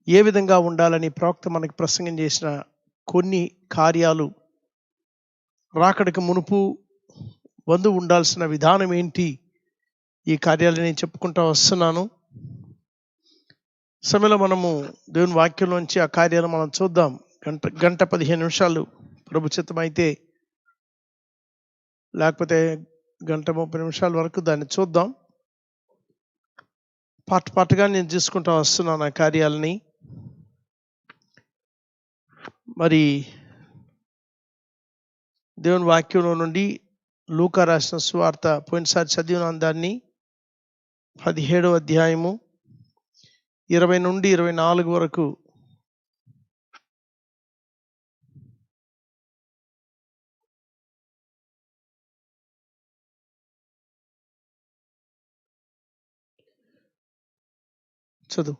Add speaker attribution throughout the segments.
Speaker 1: ఏ విధంగా ఉండాలని ప్రవక్త మనకు ప్రసంగం చేసిన కొన్ని కార్యాలు, రాకడికి మునుపు ఉండాల్సిన విధానం ఏంటి, ఈ కార్యాలు నేను చెప్పుకుంటూ వస్తున్నాను. సమయంలో మనము దేవుని వాక్యంలోంచి ఆ కార్యాలు మనం చూద్దాం. గంట 15 నిమిషాలు ప్రభు చిత్తమైతే, లేకపోతే గంట 30 నిమిషాల వరకు దాన్ని చూద్దాం. పాటగా నేను తీసుకుంటూ వస్తున్నాను ఆ కార్యాలని. మరి దేవుని వాక్యంలో నుండి లూకా రాసిన సువార్త పోయినసారి చదివిన దాన్ని 17వ అధ్యాయము 20 నుండి 24 వరకు చదువు.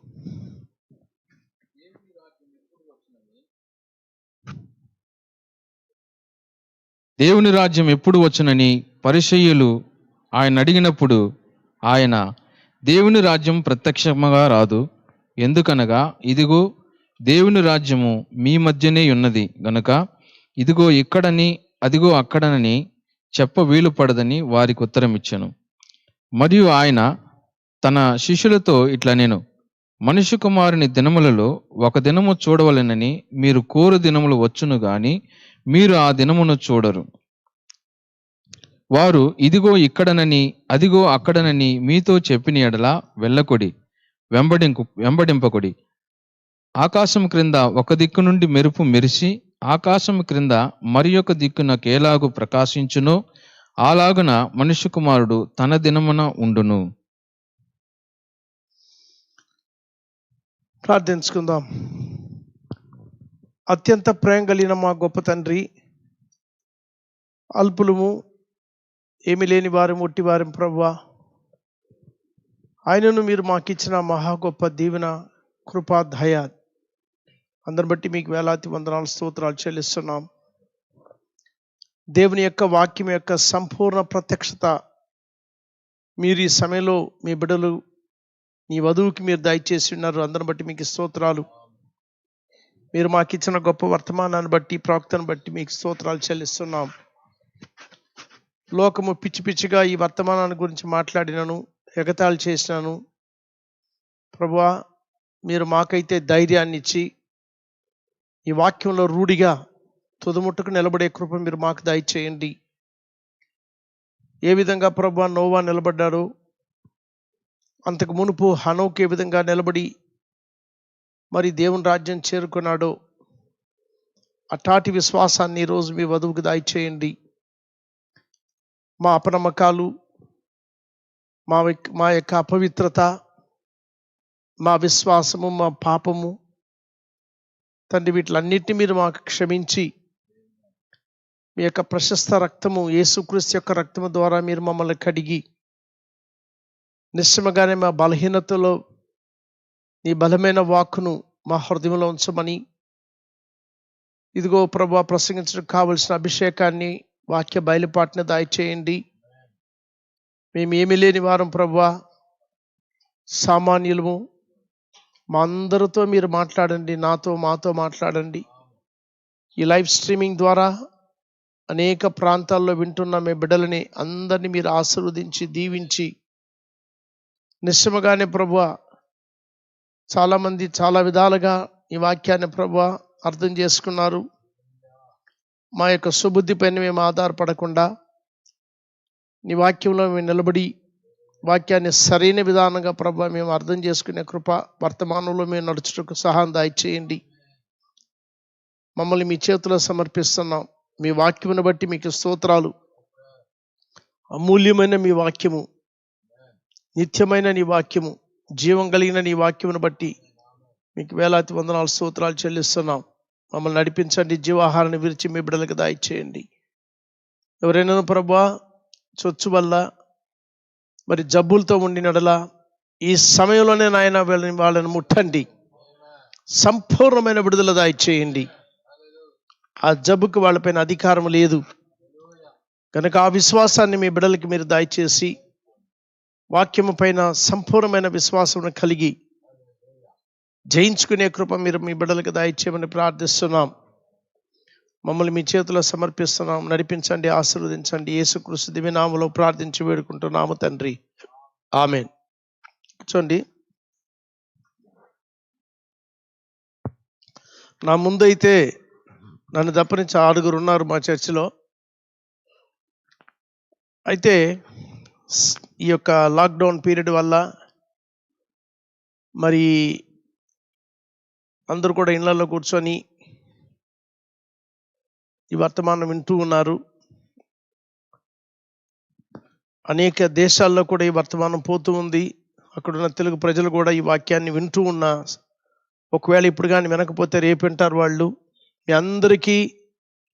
Speaker 2: దేవుని రాజ్యం ఎప్పుడు వచ్చునని పరిసయ్యులు ఆయన అడిగినప్పుడు ఆయన, దేవుని రాజ్యం ప్రత్యక్షముగా రాదు, ఎందుకనగా ఇదిగో దేవుని రాజ్యము మీ మధ్యనే ఉన్నది గనుక ఇదిగో ఇక్కడని అదిగో అక్కడనని చెప్ప వీలు పడదని వారికి ఉత్తరమిచ్చెను. మరియు ఆయన తన శిష్యులతో ఇట్లా నేను, మనుష్య కుమారుని దినములలో ఒక దినము చూడవలెనని మీరు కోరు దినములు వచ్చును గాని మీరు ఆ దినమును చూడరు. వారు ఇదిగో ఇక్కడనని అదిగో అక్కడనని మీతో చెప్పిన ఎడల వెళ్ళకొడి, వెంబడింపకొడి. ఆకాశం క్రింద ఒక దిక్కు నుండి మెరుపు మెరిసి ఆకాశం క్రింద మరి ఒక దిక్కునకేలాగు ప్రకాశించునో అలాగున మనుష్య కుమారుడు తన దినమున ఉండును.
Speaker 1: ప్రార్థించుకుందాం. అత్యంత ప్రేమ కలిగిన మా గొప్ప తండ్రి, అల్పులము, ఏమి లేని వారం, ఒట్టి వారం ప్రభువా, ఆయనను మీరు మాకు ఇచ్చిన మహా గొప్ప దీవెన, కృపా, దయ అందరిని బట్టి మీకు వేలాది వందనాలు, స్తోత్రాలు చెల్లిస్తున్నాం. దేవుని యొక్క వాక్యం యొక్క సంపూర్ణ ప్రత్యక్షత మీరు ఈ సమయంలో మీ బిడ్డలు, మీ వధువుకి మీరు దయచేసి ఉన్నారు. అందరిని బట్టి మీకు స్తోత్రాలు. మీరు మాకు ఇచ్చిన గొప్ప వర్తమానాన్ని బట్టి, ప్రవక్తను బట్టి మీకు స్తోత్రాలు చెల్లిస్తున్నాం. లోకము పిచ్చి పిచ్చిగా ఈ వర్తమానాన్ని గురించి మాట్లాడినను, ఎగతాళి చేసినాను. ప్రభువా, మీరు మాకైతే ధైర్యాన్ని ఇచ్చి ఈ వాక్యంలో రూఢిగా తుదముట్టుకు నిలబడే కృప మీరు మాకు దయచేయండి. ఏ విధంగా ప్రభువా నోవా నిలబడ్డాడు, అంతకు మునుపు హనోకు ఏ విధంగా నిలబడి మరి దేవుని రాజ్యం చేరుకున్నాడో, అటాటి విశ్వాసాన్ని ఈరోజు మీ వధువుకు దయచేయండి. మా అపనమ్మకాలు, మా యొక్క అపవిత్రత, మా విశ్వాసము, మా పాపము తండ్రి, వీటిలన్నిటినీ మీరు మాకు క్షమించి మీ యొక్క ప్రశస్త రక్తము, యేసుక్రీస్తు యొక్క రక్తము ద్వారా మీరు మమ్మల్ని కడిగి నిశ్చయముగానే మా బలహీనతలో నీ బలమైన వాక్కును మా హృదయంలో ఉంచమని, ఇదిగో ప్రభువా ప్రసంగించడానికి కావలసిన అభిషేకాన్ని, వాక్య బయలుపాటుని దయచేయండి. మేము ఏమీ లేని వారం ప్రభువా, సామాన్యులము. మా అందరితో మీరు మాట్లాడండి, మాతో మాట్లాడండి. ఈ లైవ్ స్ట్రీమింగ్ ద్వారా అనేక ప్రాంతాల్లో వింటున్న మీ బిడ్డలని అందరినీ మీరు ఆశీర్వదించి దీవించి, నిశ్చయముగానే ప్రభువా చాలామంది చాలా విధాలుగా ఈ వాక్యాన్ని ప్రభువా అర్థం చేసుకున్నారు. మా యొక్క సుబుద్ధి పైన మేము ఆధారపడకుండా నీ వాక్యంలో మేము నిలబడి వాక్యాన్ని సరైన విధానంగా ప్రభువా మేము అర్థం చేసుకునే కృప, వర్తమానంలో మేము నడుచుటకు సహాయం దయచేయండి. మమ్మల్ని మీ చేతిలో సమర్పిస్తున్నాం. మీ వాక్యమును బట్టి మీకు స్తోత్రాలు. అమూల్యమైన మీ వాక్యము, నిత్యమైన నీ వాక్యము, జీవం కలిగిన నీ వాక్యమును బట్టి మీకు వేలాది వందనాలు, స్తోత్రాలు చెల్లిస్తున్నాం. మమ్మల్ని నడిపించండి. జీవాహారాన్ని విరిచి మీ బిడ్డలకు దయచేయండి. ఎవరైనా ప్రభువా చొచ్చు వల్ల మరి జబ్బులతో ఉండినడలా ఈ సమయంలోనే నాయన వాళ్ళని ముట్టండి. సంపూర్ణమైన విడుదల దయచేయండి. ఆ జబ్బుకు వాళ్ళపైన అధికారం లేదు కనుక ఆ విశ్వాసాన్ని మీ బిడ్డలకి మీరు దయచేసి వాక్యము పైన సంపూర్ణమైన విశ్వాసం కలిగి జయించుకునే కృప మీరు మీ బిడ్డలకు దయచేయమని ప్రార్థిస్తున్నాం. మమ్మల్ని మీ చేతిలో సమర్పిస్తున్నాం. నడిపించండి, ఆశీర్వదించండి. యేసుక్రీస్తు దివ్య నామములో ప్రార్థించి వేడుకుంటున్నాము తండ్రి, ఆమేన్. చూడండి, నా ముందైతే నన్ను తప్పనించి 6 ఉన్నారు మా చర్చిలో. అయితే ఈ యొక్క లాక్డౌన్ పీరియడ్ వల్ల మరి అందరూ కూడా ఇళ్లలో కూర్చొని ఈ వర్తమానం వింటూ ఉన్నారు. అనేక దేశాల్లో కూడా ఈ వర్తమానం పోతూ ఉంది. అక్కడున్న తెలుగు ప్రజలు కూడా ఈ వాక్యాన్ని వింటూ ఉన్నా, ఒకవేళ ఇప్పుడు కానీ వినకపోతే రేపు వింటారు వాళ్ళు. మీ అందరికీ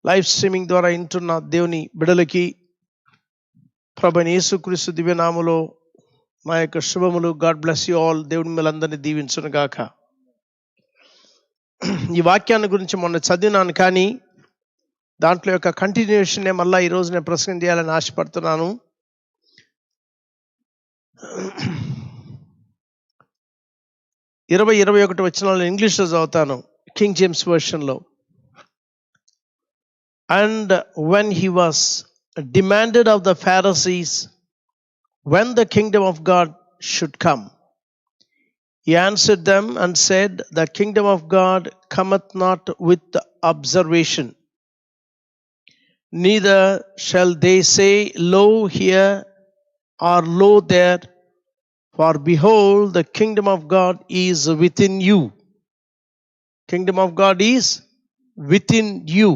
Speaker 1: లైవ్ స్ట్రీమింగ్ ద్వారా వింటున్న దేవుని బిడలకి ప్రభువైన యేసుక్రీస్తు దివ్య నామములో మా యొక్క శుభములు. God bless you all. దేవుని మిమ్మల్ని అందరినీ దీవించును గాక. ఈ వాక్యాన్ని గురించి మొన్న చదివినాను, కానీ దాంట్లో యొక్క కంటిన్యూషన్ మళ్ళీ ఈరోజు నేను ప్రసంగం చేయాలని ఆశపడుతున్నాను. 20-21 వచనాలను ఇంగ్లీష్లో చదువుతాను, కింగ్ జేమ్స్ వర్షన్లో. And when he was demanded of the Pharisees when the kingdom of God should come, he answered them and said, the kingdom of God cometh not with observation, neither shall they say, lo here or lo there, for behold, the kingdom of God is within you. Kingdom of God is within you.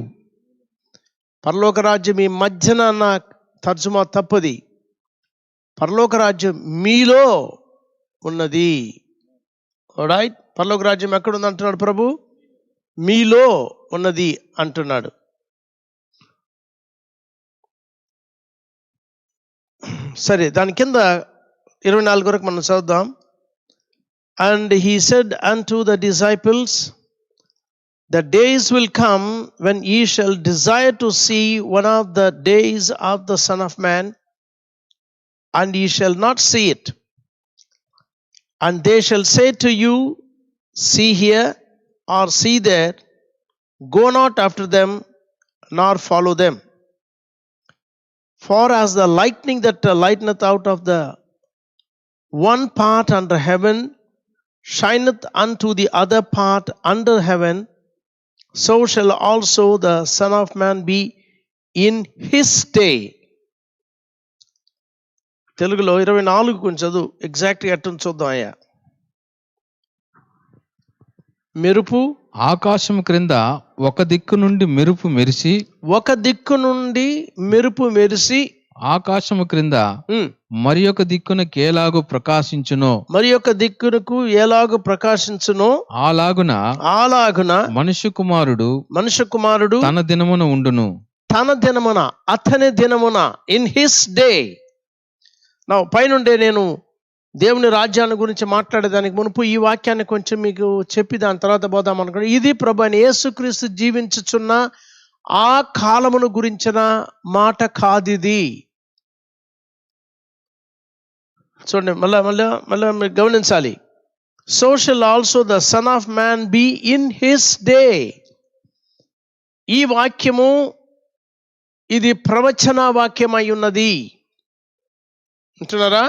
Speaker 1: పరలోక రాజ్యం మీ మధ్యన అన్న తర్జుమా తప్పది. పరలోక రాజ్యం మీలో ఉన్నది. రైట్? పరలోక రాజ్యం ఎక్కడుంది అంటున్నాడు ప్రభు? మీలో ఉన్నది అంటున్నాడు. సరే, దాని కింద 24 వరకు మనం చదువుదాం. And he said unto the disciples, the days will come when ye shall desire to see one of the days of the Son of Man, and ye shall not see it. And they shall say to you, see here, or see there. Go not after them, nor follow them. For as the lightning that lighteneth out of the one part under heaven shineth unto the other part under heaven, so shall also the Son of Man be in his day. తెలుగులో 24 కొంచెం చదువు, ఎగ్జాక్ట్గా ఎట్టు చూద్దాం అయ్యా. మెరుపు
Speaker 2: ఆకాశం క్రింద ఒక దిక్కు నుండి మెరుపు మెరిసి,
Speaker 1: ఒక దిక్కు నుండి మెరుపు మెరిసి,
Speaker 2: ఆకాశము క్రింద మరి ఒక దిక్కున కేలాగు ప్రకాశించునో,
Speaker 1: మరి ఒక దిక్కునకు ఎలాగు ప్రకాశించునో, అలాగున
Speaker 2: మనుష్య కుమారుడు తన దినమున ఉండును.
Speaker 1: తన దినమున, అతని దినమున, ఇన్ హిస్ డే. నా పైనుండే నేను దేవుని రాజ్యాన్ని గురించి మాట్లాడేదానికి మునుపు ఈ వాక్యాన్ని కొంచెం మీకు చెప్పి దాని తర్వాత పోదాం అనుకోండి. ఇది ప్రభువైన యేసుక్రీస్తు జీవించుచున్న ఆ కాలమును గురించిన మాట కాదిది. చూడండి, మళ్ళా మీరు గమనించాలి. So shall also the son of man be in his day. ఈ వాక్యము ఇది ప్రవచన వాక్యమై ఉన్నది అంటున్నారా?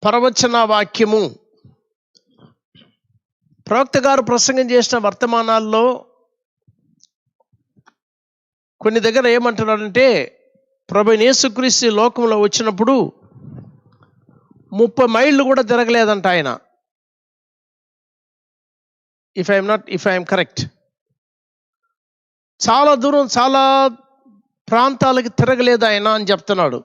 Speaker 1: ప్రవచన వాక్యము. ప్రవక్త గారు ప్రసంగం చేసిన వర్తమానాల్లో కొన్ని దగ్గర ఏమంటున్నాడంటే, ప్రభువైన యేసుక్రీస్తు లోకంలో వచ్చినప్పుడు 30 మైళ్ళు కూడా తిరగలేదంట ఆయన. ఇఫ్ ఐఎమ్ కరెక్ట్, చాలా దూరం, చాలా ప్రాంతాలకి తిరగలేదు ఆయన అని చెప్తున్నాడు.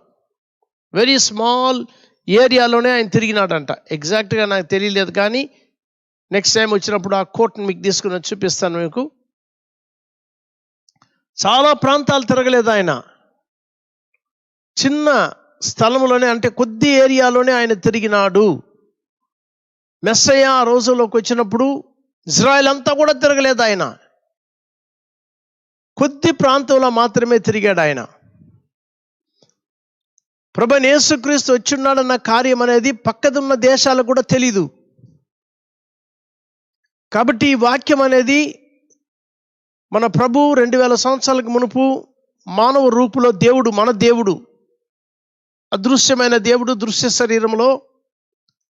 Speaker 1: వెరీ స్మాల్ ఏరియాలోనే ఆయన తిరిగినాడంట. ఎగ్జాక్ట్గా నాకు తెలియలేదు, కానీ నెక్స్ట్ టైం వచ్చినప్పుడు ఆ కోట్ని మీకు తీసుకుని వచ్చి చూపిస్తాను మీకు. చాలా ప్రాంతాలు తిరగలేదు ఆయన. చిన్న స్థలంలోనే, అంటే కొద్ది ఏరియాలోనే ఆయన తిరిగినాడు. మెస్సయ్య ఆ రోజుల్లోకి వచ్చినప్పుడు ఇజ్రాయెల్ అంతా కూడా తిరగలేదు ఆయన. కొద్ది ప్రాంతంలో మాత్రమే తిరిగాడు ఆయన. ప్రభువైన యేసుక్రీస్తు వచ్చున్నాడన్న కార్యం అనేది పక్కదున్న దేశాలకు కూడా తెలీదు. కాబట్టి ఈ వాక్యం అనేది మన ప్రభు 2000 సంవత్సరాలకు మునుపు మానవ రూపులో దేవుడు, మన దేవుడు, అదృశ్యమైన దేవుడు దృశ్య శరీరంలో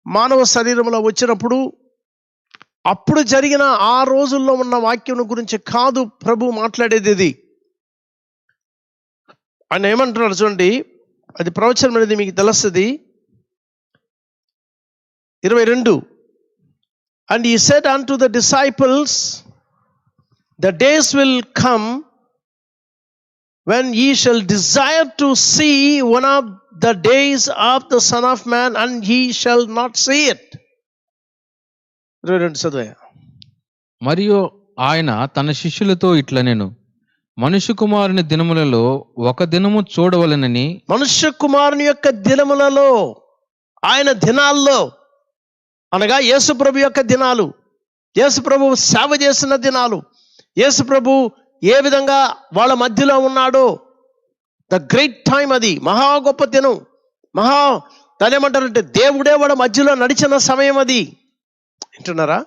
Speaker 1: మానవ శరీరంలో వచ్చినప్పుడు అప్పుడు జరిగిన ఆ రోజుల్లో ఉన్న వాక్యం గురించి కాదు ప్రభు మాట్లాడేది. ఇది ఆయన ఏమంటున్నాడు చూడండి, అది ప్రవచనం అనేది మీకు తెలుస్తుంది. 22 And he said unto the disciples, the days will come when ye shall desire to see one of the days of the Son of Man, and ye shall not see it. 22 చదువు.
Speaker 2: మరియు ఆయన తన శిష్యులతో ఇట్లనెను, మనుష్య కుమారుని దినములలో ఒక దినము చూడవలెనని. మనుష్య కుమారుని యొక్క దినములలో, ఆయన దినాల్లో అనగా యేసుప్రభు యొక్క దినాలు, యేసుప్రభు సేవ చేసిన దినాలు, యేసుప్రభు ఏ విధంగా వాళ్ళ మధ్యలో ఉన్నాడో, ద గ్రేట్ టైం, అది మహా గొప్ప దినం, దాని ఏమంటారంటే దేవుడే వాళ్ళ మధ్యలో నడిచిన సమయం అది. వింటున్నారా?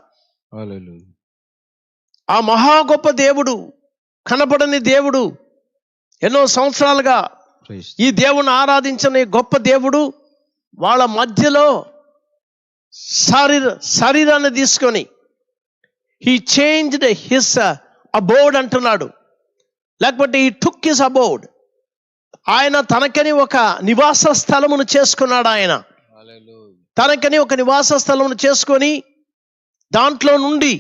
Speaker 2: ఆ మహా గొప్ప దేవుడు, కనపడని దేవుడు, ఎన్నో సంవత్సరాలుగా ఈ దేవుని ఆరాధించిన గొప్ప దేవుడు వాళ్ళ మధ్యలో శరీరాన్ని తీసుకొని he changed his abode అంటున్నాడు, లేకపోతే he took his abode. ఆయన తనకని ఒక నివాస స్థలమును చేసుకున్నాడు. ఆయన తనకని ఒక నివాస స్థలమును చేసుకొని దాంట్లో నుండి,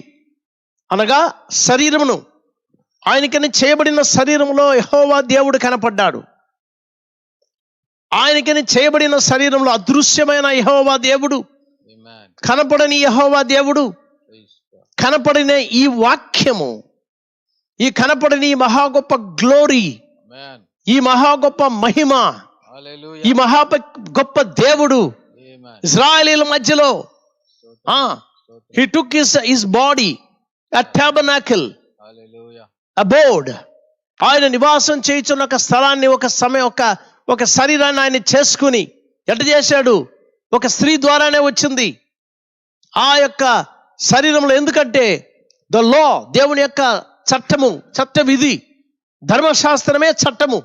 Speaker 2: అనగా శరీరమును, ఆయనకని చేయబడిన శరీరంలో యెహోవా దేవుడు కనపడ్డాడు. ఆయనకని చేయబడిన శరీరంలో అదృశ్యమైన యెహోవా దేవుడు, కనపడని యెహోవా దేవుడు, కనపడిన ఈ వాక్యము, ఈ కనపడని ఈ మహా గొప్ప గ్లోరీ, ఈ మహా గొప్ప మహిమ, ఈ మహా గొప్ప దేవుడు ఇశ్రాయేలీల మధ్యలో he took his body, a tabernacle, abode. ఆయన నివాసం చేయుచున్న ఒక స్థలాన్ని, ఒక సమయం, ఒక శరీరాన్ని ఆయన చేసుకుని ఎట్ట చేశాడు? ఒక స్త్రీ ద్వారానే వచ్చింది ఆ యొక్క శరీరంలో. ఎందుకంటే ద లా, దేవుని యొక్క చట్టము, చట్ట విధి, ధర్మశాస్త్రమే చట్టము.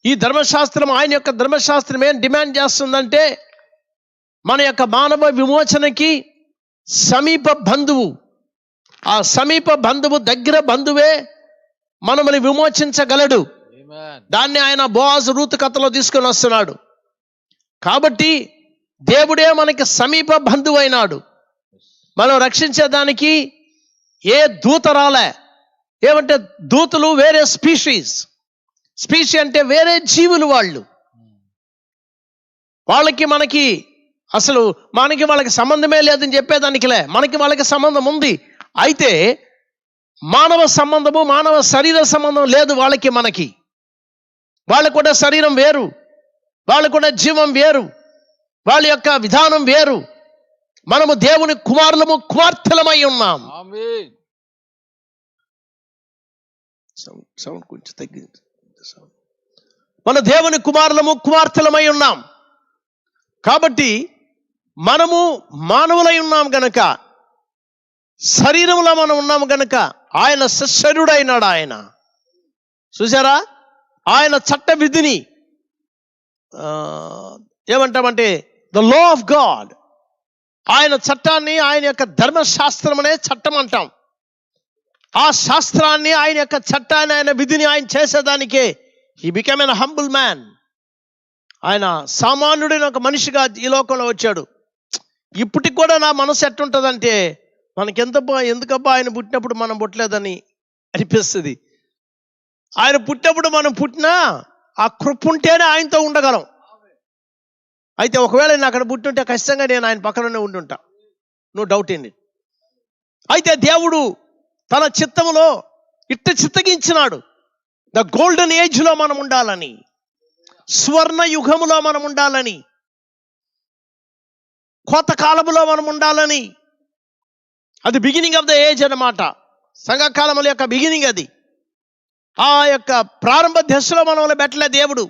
Speaker 2: ఈ ధర్మశాస్త్రం, ఆయన యొక్క ధర్మశాస్త్రం ఏం డిమాండ్ చేస్తుందంటే మన యొక్క మానవ విమోచనకి సమీప బంధువు, ఆ సమీప బంధువు, దగ్గర బంధువే మనల్ని విమోచించగలడు. దాన్ని ఆయన బోయాజు రూతు కథలో తీసుకొని వస్తున్నాడు. కాబట్టి దేవుడే మనకి సమీప బంధువు అయినాడు. మనం రక్షించేదానికి ఏ దూత రాలే. ఏమంటే దూతలు వేరే స్పీషీస్ అంటే వేరే జీవులు. వాళ్ళకి మనకి అసలు వాళ్ళకి సంబంధమే లేదని చెప్పేదానికిలే. వాళ్ళకి సంబంధం ఉంది. అయితే మానవ సంబంధము, మానవ శరీర సంబంధం లేదు వాళ్ళకి మనకి. వాళ్ళకు కూడా శరీరం వేరు, వాళ్ళకు కూడా జీవం వేరు, వాళ్ళ యొక్క విధానం వేరు. మనము దేవుని కుమారులము, కుమార్తెలమై ఉన్నాం. సౌండ్ కొంచెం తగ్గింది. మన దేవుని కుమారులము, కుమార్తెలమై ఉన్నాం. కాబట్టి మనము మానవులై ఉన్నాం గనక, శరీరంలో మనం ఉన్నాము గనక ఆయన సశరీరుడైనాడు. ఆయన చూసారా, ఆయన చట్ట విధిని ఏమంటామంటే ద లా ఆఫ్ గాడ్, ఆయన చట్టాన్ని, ఆయన యొక్క ధర్మశాస్త్రం అనే చట్టం అంటాం. ఆ శాస్త్రాన్ని, ఆయన యొక్క చట్టాన్ని, ఆయన విధిని ఆయన చేసేదానికే he become an humble man. ఆయన సామాన్యుడైన ఒక మనిషిగా ఈ లోకంలో వచ్చాడు. ఇప్పటికి కూడా నా మనసు ఎట్టుంటుందంటే, ఎందుకబ్బా ఆయన పుట్టినప్పుడు మనం పుట్టలేదని అనిపిస్తుంది. ఆయన పుట్టినప్పుడు మనం పుట్టినా ఆ కృప ఉంటేనే ఆయనతో ఉండగలం. అయితే ఒకవేళ నేను అక్కడ పుట్టుంటే ఖచ్చితంగా నేను ఆయన పక్కననే ఉండుంటా, నో డౌట్ ఇన్ ఇట్. అయితే దేవుడు తన చిత్తములో ఇట్ట చిత్తగించినాడు, ద గోల్డెన్ ఏజ్లో మనం ఉండాలని, స్వర్ణ యుగములో మనం ఉండాలని, కోత కాలములో మనం ఉండాలని. అది బిగినింగ్ ఆఫ్ ద ఏజ్ అన్నమాట. సంఘకాలముల యొక్క బిగినింగ్ అది. ఆ యొక్క ప్రారంభ దశలో మనల్ని పెట్టలే దేవుడు.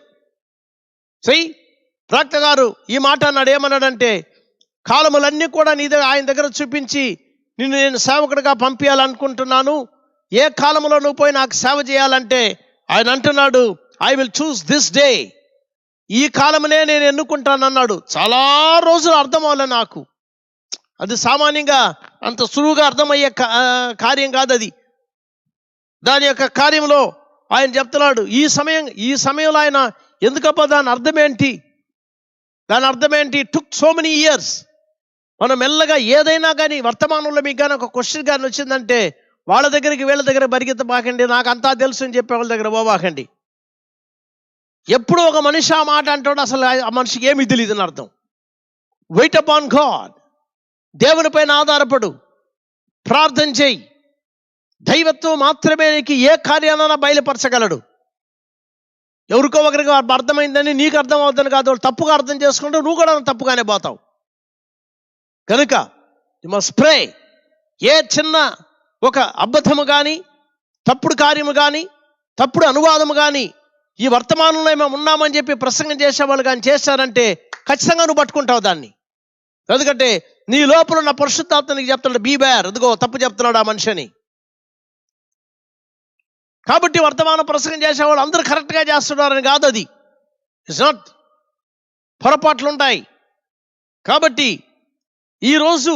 Speaker 2: ప్రవక్త గారు ఈ మాట అన్నాడు. ఏమన్నాడంటే, కాలములన్నీ కూడా ఆయన దగ్గర చూపించి
Speaker 1: నిన్ను నేను సేవకుడిగా పంపించాలనుకుంటున్నాను, ఏ కాలంలో నువ్వు పోయి నాకు సేవ చేయాలంటే ఆయన అంటున్నాడు, I will choose this day, ఈ కాలమునే నేను ఎన్నుకుంటానన్నాడు. చాలా రోజులు అర్థం అవ్వాలి నాకు. అది సామాన్యంగా అంత సులువుగా అర్థమయ్యే కార్యం కాదు అది. దాని యొక్క కార్యంలో ఆయన చెప్తున్నాడు, ఈ సమయంలో ఆయన ఎందుకబ్బా, దాని అర్థం ఏంటి? Took so many years. మనం మెల్లగా ఏదైనా కానీ వర్తమానంలో మీకు కానీ ఒక క్వశ్చన్ కానీ వచ్చిందంటే వాళ్ళ దగ్గరికి వీళ్ళ దగ్గర పరిగెత్తబాకండి, నాకు అంతా తెలుసు అని చెప్పే వాళ్ళ దగ్గర పోబాకండి. ఎప్పుడు ఒక మనిషి ఆ మాట అంటాడు, అసలు ఆ మనిషికి ఏమీ తెలియదు అని అర్థం. వెయిట్ అపాన్ గాడ్, దేవుని పైన ఆధారపడు, ప్రార్థన చేయి. దైవత్వం మాత్రమే నీకు ఏ కార్యాలైనా బయలుపరచగలడు. ఎవరికో ఒకరికి అర్థమైందని నీకు అర్థం అవుతుంది కాదు, వాళ్ళు తప్పుగా అర్థం చేసుకుంటే నువ్వు కూడా తప్పుగానే పోతావు. కనుక యు మస్ట్ ప్రే. ఏ చిన్న ఒక అబద్ధము కానీ, తప్పుడు కార్యము కానీ, తప్పుడు అనువాదము కానీ ఈ వర్తమానంలో మేము ఉన్నామని చెప్పి ప్రసంగం చేసేవాళ్ళు కానీ చేశారంటే ఖచ్చితంగా నువ్వు పట్టుకుంటావు దాన్ని. ఎందుకంటే నీ లోపల ఉన్న పరిశుద్ధాత్మ నీకు చెప్తున్నాడు, బీ బేర్, అదిగో తప్పు చెప్తున్నాడు ఆ మనిషిని. కాబట్టి వర్తమానం ప్రసంగం చేసేవాళ్ళు అందరూ కరెక్ట్గా చేస్తున్నారని కాదు, అది ఇట్స్ నాట్, పొరపాట్లు ఉంటాయి. కాబట్టి ఈరోజు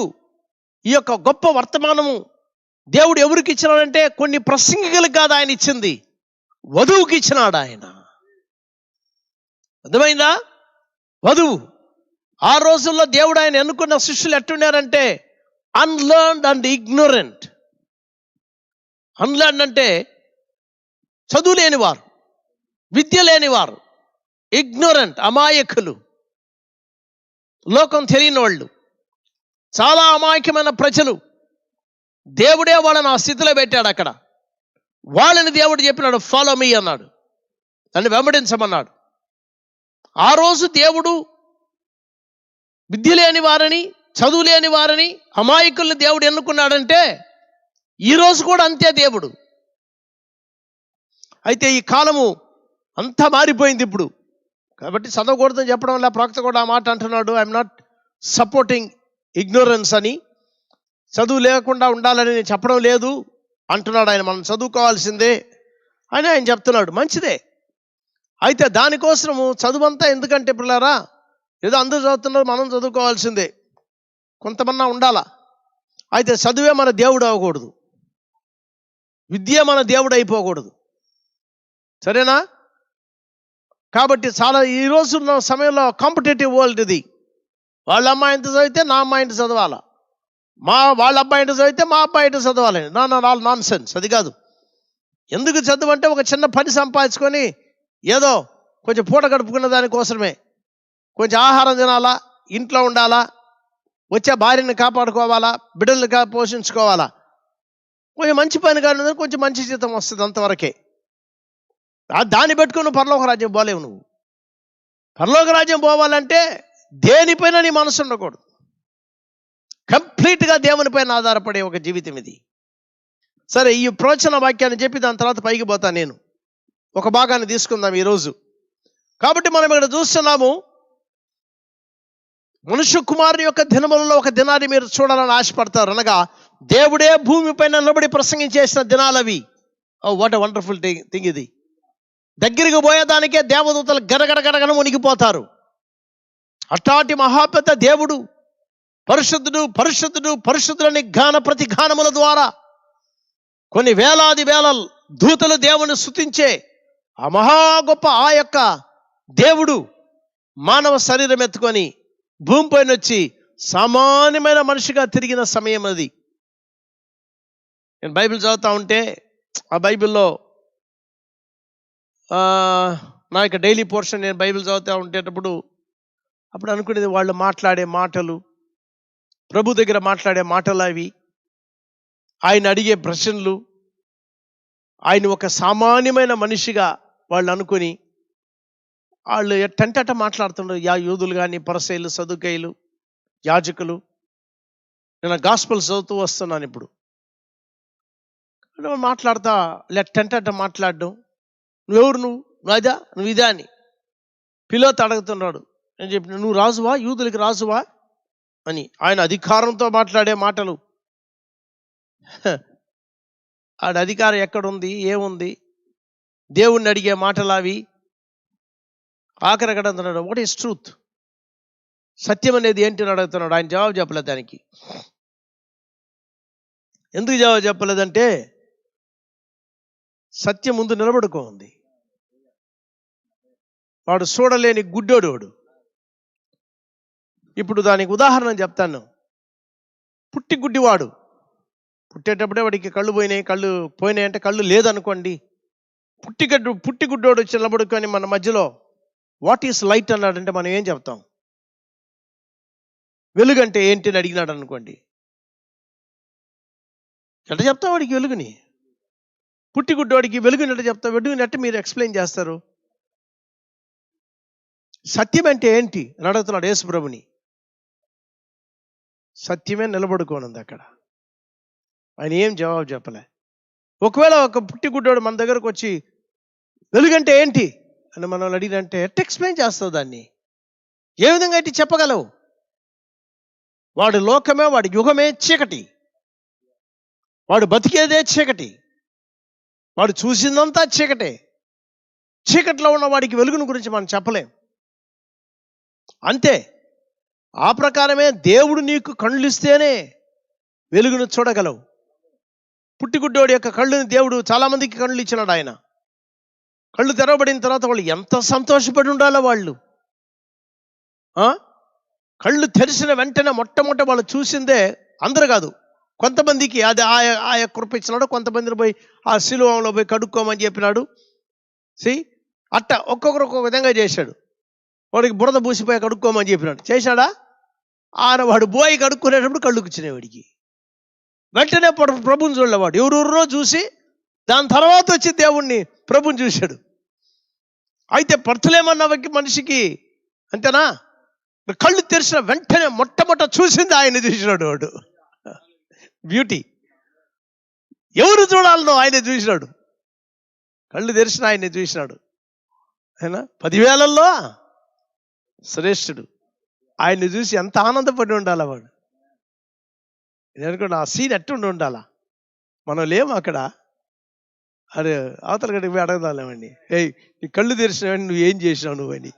Speaker 1: ఈ యొక్క గొప్ప వర్తమానము దేవుడు ఎవరికి ఇచ్చినాడంటే కొన్ని ప్రసంగికులకు కాదు ఆయన ఇచ్చింది, వధువుకి ఇచ్చినాడు ఆయన. అర్థమైందా? వధువు. ఆ రోజుల్లో దేవుడు ఆయన ఎన్నుకున్న శిష్యులు ఎట్టున్నారంటే అన్లర్న్డ్ అండ్ ఇగ్నోరెంట్. అన్లర్న్డ్ అంటే చదువు లేనివారు, విద్య లేనివారు, ఇగ్నోరెంట్ అమాయకులు, లోకం తెలియని వాళ్ళు, చాలా అమాయకమైన ప్రజలు. దేవుడే వాళ్ళని ఆ స్థితిలో పెట్టాడు అక్కడ. వాళ్ళని దేవుడు చెప్పినాడు, ఫాలో మీ అన్నాడు, దాన్ని వెంబడించమన్నాడు. ఆ రోజు దేవుడు విద్య లేని వారిని, చదువు లేని వారిని, అమాయకుల్ని దేవుడు ఎన్నుకున్నాడంటే ఈరోజు కూడా అంతే దేవుడు. అయితే ఈ కాలము అంతా మారిపోయింది ఇప్పుడు. కాబట్టి చదవకూడదని చెప్పడం వల్ల ప్రవక్త కూడా ఆ మాట అంటున్నాడు, ఐఎమ్ నాట్ సపోర్టింగ్ ఇగ్నోరెన్స్ అని, చదువు లేకుండా ఉండాలని నేను చెప్పడం లేదు అంటున్నాడు ఆయన. మనం చదువుకోవాల్సిందే అని ఆయన చెప్తున్నాడు, మంచిదే. అయితే దానికోసము చదువంతా ఎందుకంటే పిల్లరా, ఏదో అందరూ చదువుతున్నారు, మనం చదువుకోవాల్సిందే, కొంతమన్నా ఉండాలా. అయితే చదువే మన దేవుడు అవ్వకూడదు, విద్య మన దేవుడు అయిపోకూడదు, సరేనా? కాబట్టి చాలా ఈ రోజున్న సమయంలో కాంపిటేటివ్ వరల్డ్ ఇది. వాళ్ళ అమ్మాయి ఎంత చదివితే నా అమ్మాయి ఇంటి చదవాలా, వాళ్ళ అబ్బాయి ఇంటి చదివితే మా అబ్బాయి ఇంటి చదవాలి. All non sense. అది కాదు. ఎందుకు చదువు అంటే ఒక చిన్న పని సంపాదించుకొని ఏదో కొంచెం పూట గడుపుకున్న దానికోసమే, కొంచెం ఆహారం తినాలా, ఇంట్లో ఉండాలా, వచ్చే భార్యని కాపాడుకోవాలా, బిడ్డల్ని పోషించుకోవాలా, కొంచెం మంచి పని కానీ కొంచెం మంచి జీతం వస్తుంది, అంతవరకే. దాన్ని పెట్టుకుని నువ్వు పరలోక రాజ్యం పోలేవు. నువ్వు పరలోక రాజ్యం పోవాలంటే దేనిపైన నీ మనసు ఉండకూడదు, కంప్లీట్గా దేవునిపైన ఆధారపడే ఒక జీవితం ఇది. సరే, ఈ ప్రవచన వాక్యాన్ని చెప్పి దాని తర్వాత పైకి పోతాను. నేను ఒక భాగాన్ని తీసుకుందాం ఈరోజు. కాబట్టి మనం ఇక్కడ చూస్తున్నాము, మనుష్య కుమారుని యొక్క దినములలో ఒక దినాన్ని మీరు చూడాలని ఆశపడతారు, అనగా దేవుడే భూమిపైన నిలబడి ప్రసంగించేసిన దినాలవి. Oh what a wonderful thing ఇది. దగ్గరికి పోయేదానికే దేవదూతలు గడగడగడగడ మునిగిపోతారు. అట్లాంటి మహాపెద్ద దేవుడు, పరిశుద్ధుడు పరిశుద్ధుడు పరిశుద్ధులని గాన ప్రతి గానముల ద్వారా కొన్ని వేలాది వేల దూతలు దేవుని స్తుతించే ఆ మహా గొప్ప ఆ యొక్క దేవుడు మానవ శరీరం ఎత్తుకొని భూమిపైన వచ్చి సామాన్యమైన మనిషిగా తిరిగిన సమయం అది. నేను బైబిల్ చదువుతా ఉంటే ఆ బైబిల్లో నా యొక్క డైలీ పోర్షన్ నేను బైబిల్ చదువుతూ ఉండేటప్పుడు అప్పుడు అనుకునేది, వాళ్ళు మాట్లాడే మాటలు, ప్రభు దగ్గర మాట్లాడే మాటలు అవి, ఆయన అడిగే ప్రశ్నలు, ఆయన ఒక సామాన్యమైన మనిషిగా వాళ్ళు అనుకుని వాళ్ళు ఎట్టంటట మాట్లాడుతున్నారు. యూదులు కానీ, పరిసయ్యులు, సదుకాయులు, యాజకులు. నేను గాస్పెల్స్ చదువుతూ వస్తున్నాను ఇప్పుడు. మాట్లాడతా ఎట్టంటట మాట్లాడడం, నువ్వెవరు, నువ్వు అదా, నువ్వు ఇదా అని పిలోతు అడుగుతున్నాడు. నేను చెప్పిన, నువ్వు రాజువా, యూదులకి రాజువా అని. ఆయన అధికారంతో మాట్లాడే మాటలు, ఆడి అధికారం ఎక్కడుంది, ఏముంది, దేవుణ్ణి అడిగే మాటలు అవి. ఆఖరి ఎక్కడ అంటున్నాడు, వాట్ ఈస్ ట్రూత్, సత్యం అనేది ఏంటి అని అడుగుతున్నాడు. ఆయన జవాబు చెప్పలేదు దానికి. ఎందుకు జవాబు చెప్పలేదంటే సత్యం ముందు నిలబడుకో ఉంది. వాడు చూడలేని గుడ్డోడు వాడు. ఇప్పుడు దానికి ఉదాహరణ చెప్తాను. పుట్టి గుడ్డివాడు, పుట్టేటప్పుడే వాడికి కళ్ళు పోయినాయి అంటే కళ్ళు లేదనుకోండి. పుట్టి గుడ్డోడు వచ్చి నిలబడుకొని మన మధ్యలో వాట్ ఈస్ లైట్ అన్నాడంటే మనం ఏం చెప్తాం? వెలుగంటే ఏంటి అని అడిగినాడు అనుకోండి, ఎట్లా చెప్తాం వాడికి వెలుగుని? పుట్టి గుడ్డోడికి వెలుగుని ఎట్లా చెప్తాం? వెలుగుని ఎట్ట మీరు ఎక్స్ప్లెయిన్ చేస్తారు? సత్యం అంటే ఏంటి అని అడుగుతున్నాడు యేసు ప్రభుని. సత్యమే నిలబడుకోనుంది అక్కడ. ఆయన ఏం జవాబు చెప్పలే. ఒకవేళ ఒక పుట్టి గుడ్డోడు మన దగ్గరకు వచ్చి వెలుగంటే ఏంటి అని మనం అడిగినంటే ఎట్ట ఎక్స్ప్లెయిన్ చేస్తావు దాన్ని? ఏ విధంగా అయితే చెప్పగలవు? వాడి లోకమే, వాడి యుగమే చీకటి, వాడు బతికేదే చీకటి, వాడు చూసిందంతా చీకటే. చీకట్లో ఉన్న వాడికి వెలుగుని గురించి మనం చెప్పలేం. అంతే. ఆ ప్రకారమే దేవుడు నీకు కళ్ళు ఇస్తేనే వెలుగును చూడగలవు. పుట్టిగుడ్డోడి యొక్క కళ్ళుని దేవుడు చాలా మందికి కళ్ళు ఇచ్చినాడు. ఆయన కళ్ళు తెరవబడిన తర్వాత వాళ్ళు ఎంత సంతోషపడి ఉండాలో వాళ్ళు. కళ్ళు తెరిచిన వెంటనే మొట్టమొదట వాళ్ళు చూసిందే, అందరూ కాదు, కొంతమందికి అది ఆయన కృప ఇచ్చినాడు. కొంతమందిని పోయి ఆ సిలువలో పోయి కడుక్కోమని చెప్పినాడు. అట్ట ఒక్కొక్కరు ఒక్కొక్క విధంగా చేశాడు. వాడికి బురద పూసిపోయి కడుక్కోమని చెప్పినాడు, చేశాడా? ఆయన వాడు పోయి కడుక్కునేటప్పుడు కళ్ళు కూర్చునే వాడికి వెంటనే ప్రభుని చూడలేవాడు. ఎవరెవరో చూసి దాని తర్వాత వచ్చి దేవుణ్ణి ప్రభుని చూశాడు. అయితే పర్తులేమన్న మనిషికి అంతేనా, కళ్ళు తెరిచిన వెంటనే మొట్టమొదట చూసింది ఆయన చూసినాడు. వాడు బ్యూటీ ఎవరు చూడాలనో ఆయన చూసినాడు. కళ్ళు తెరిచిన ఆయన్ని చూసినాడు. అయినా 10,000ల్లో శ్రేష్ఠుడు. ఆయన్ని చూసి ఎంత ఆనందపడి ఉండాలా వాడు. నేను అనుకోండి ఆ సీన్ ఎట్టుండి ఉండాలా. మనం లేము అక్కడ. అరే అవతల గడికి పోయి అడగదాలేమండి, నీ కళ్ళు తెరిచినవని నువ్వు ఏం చేసినావు నువ్వని.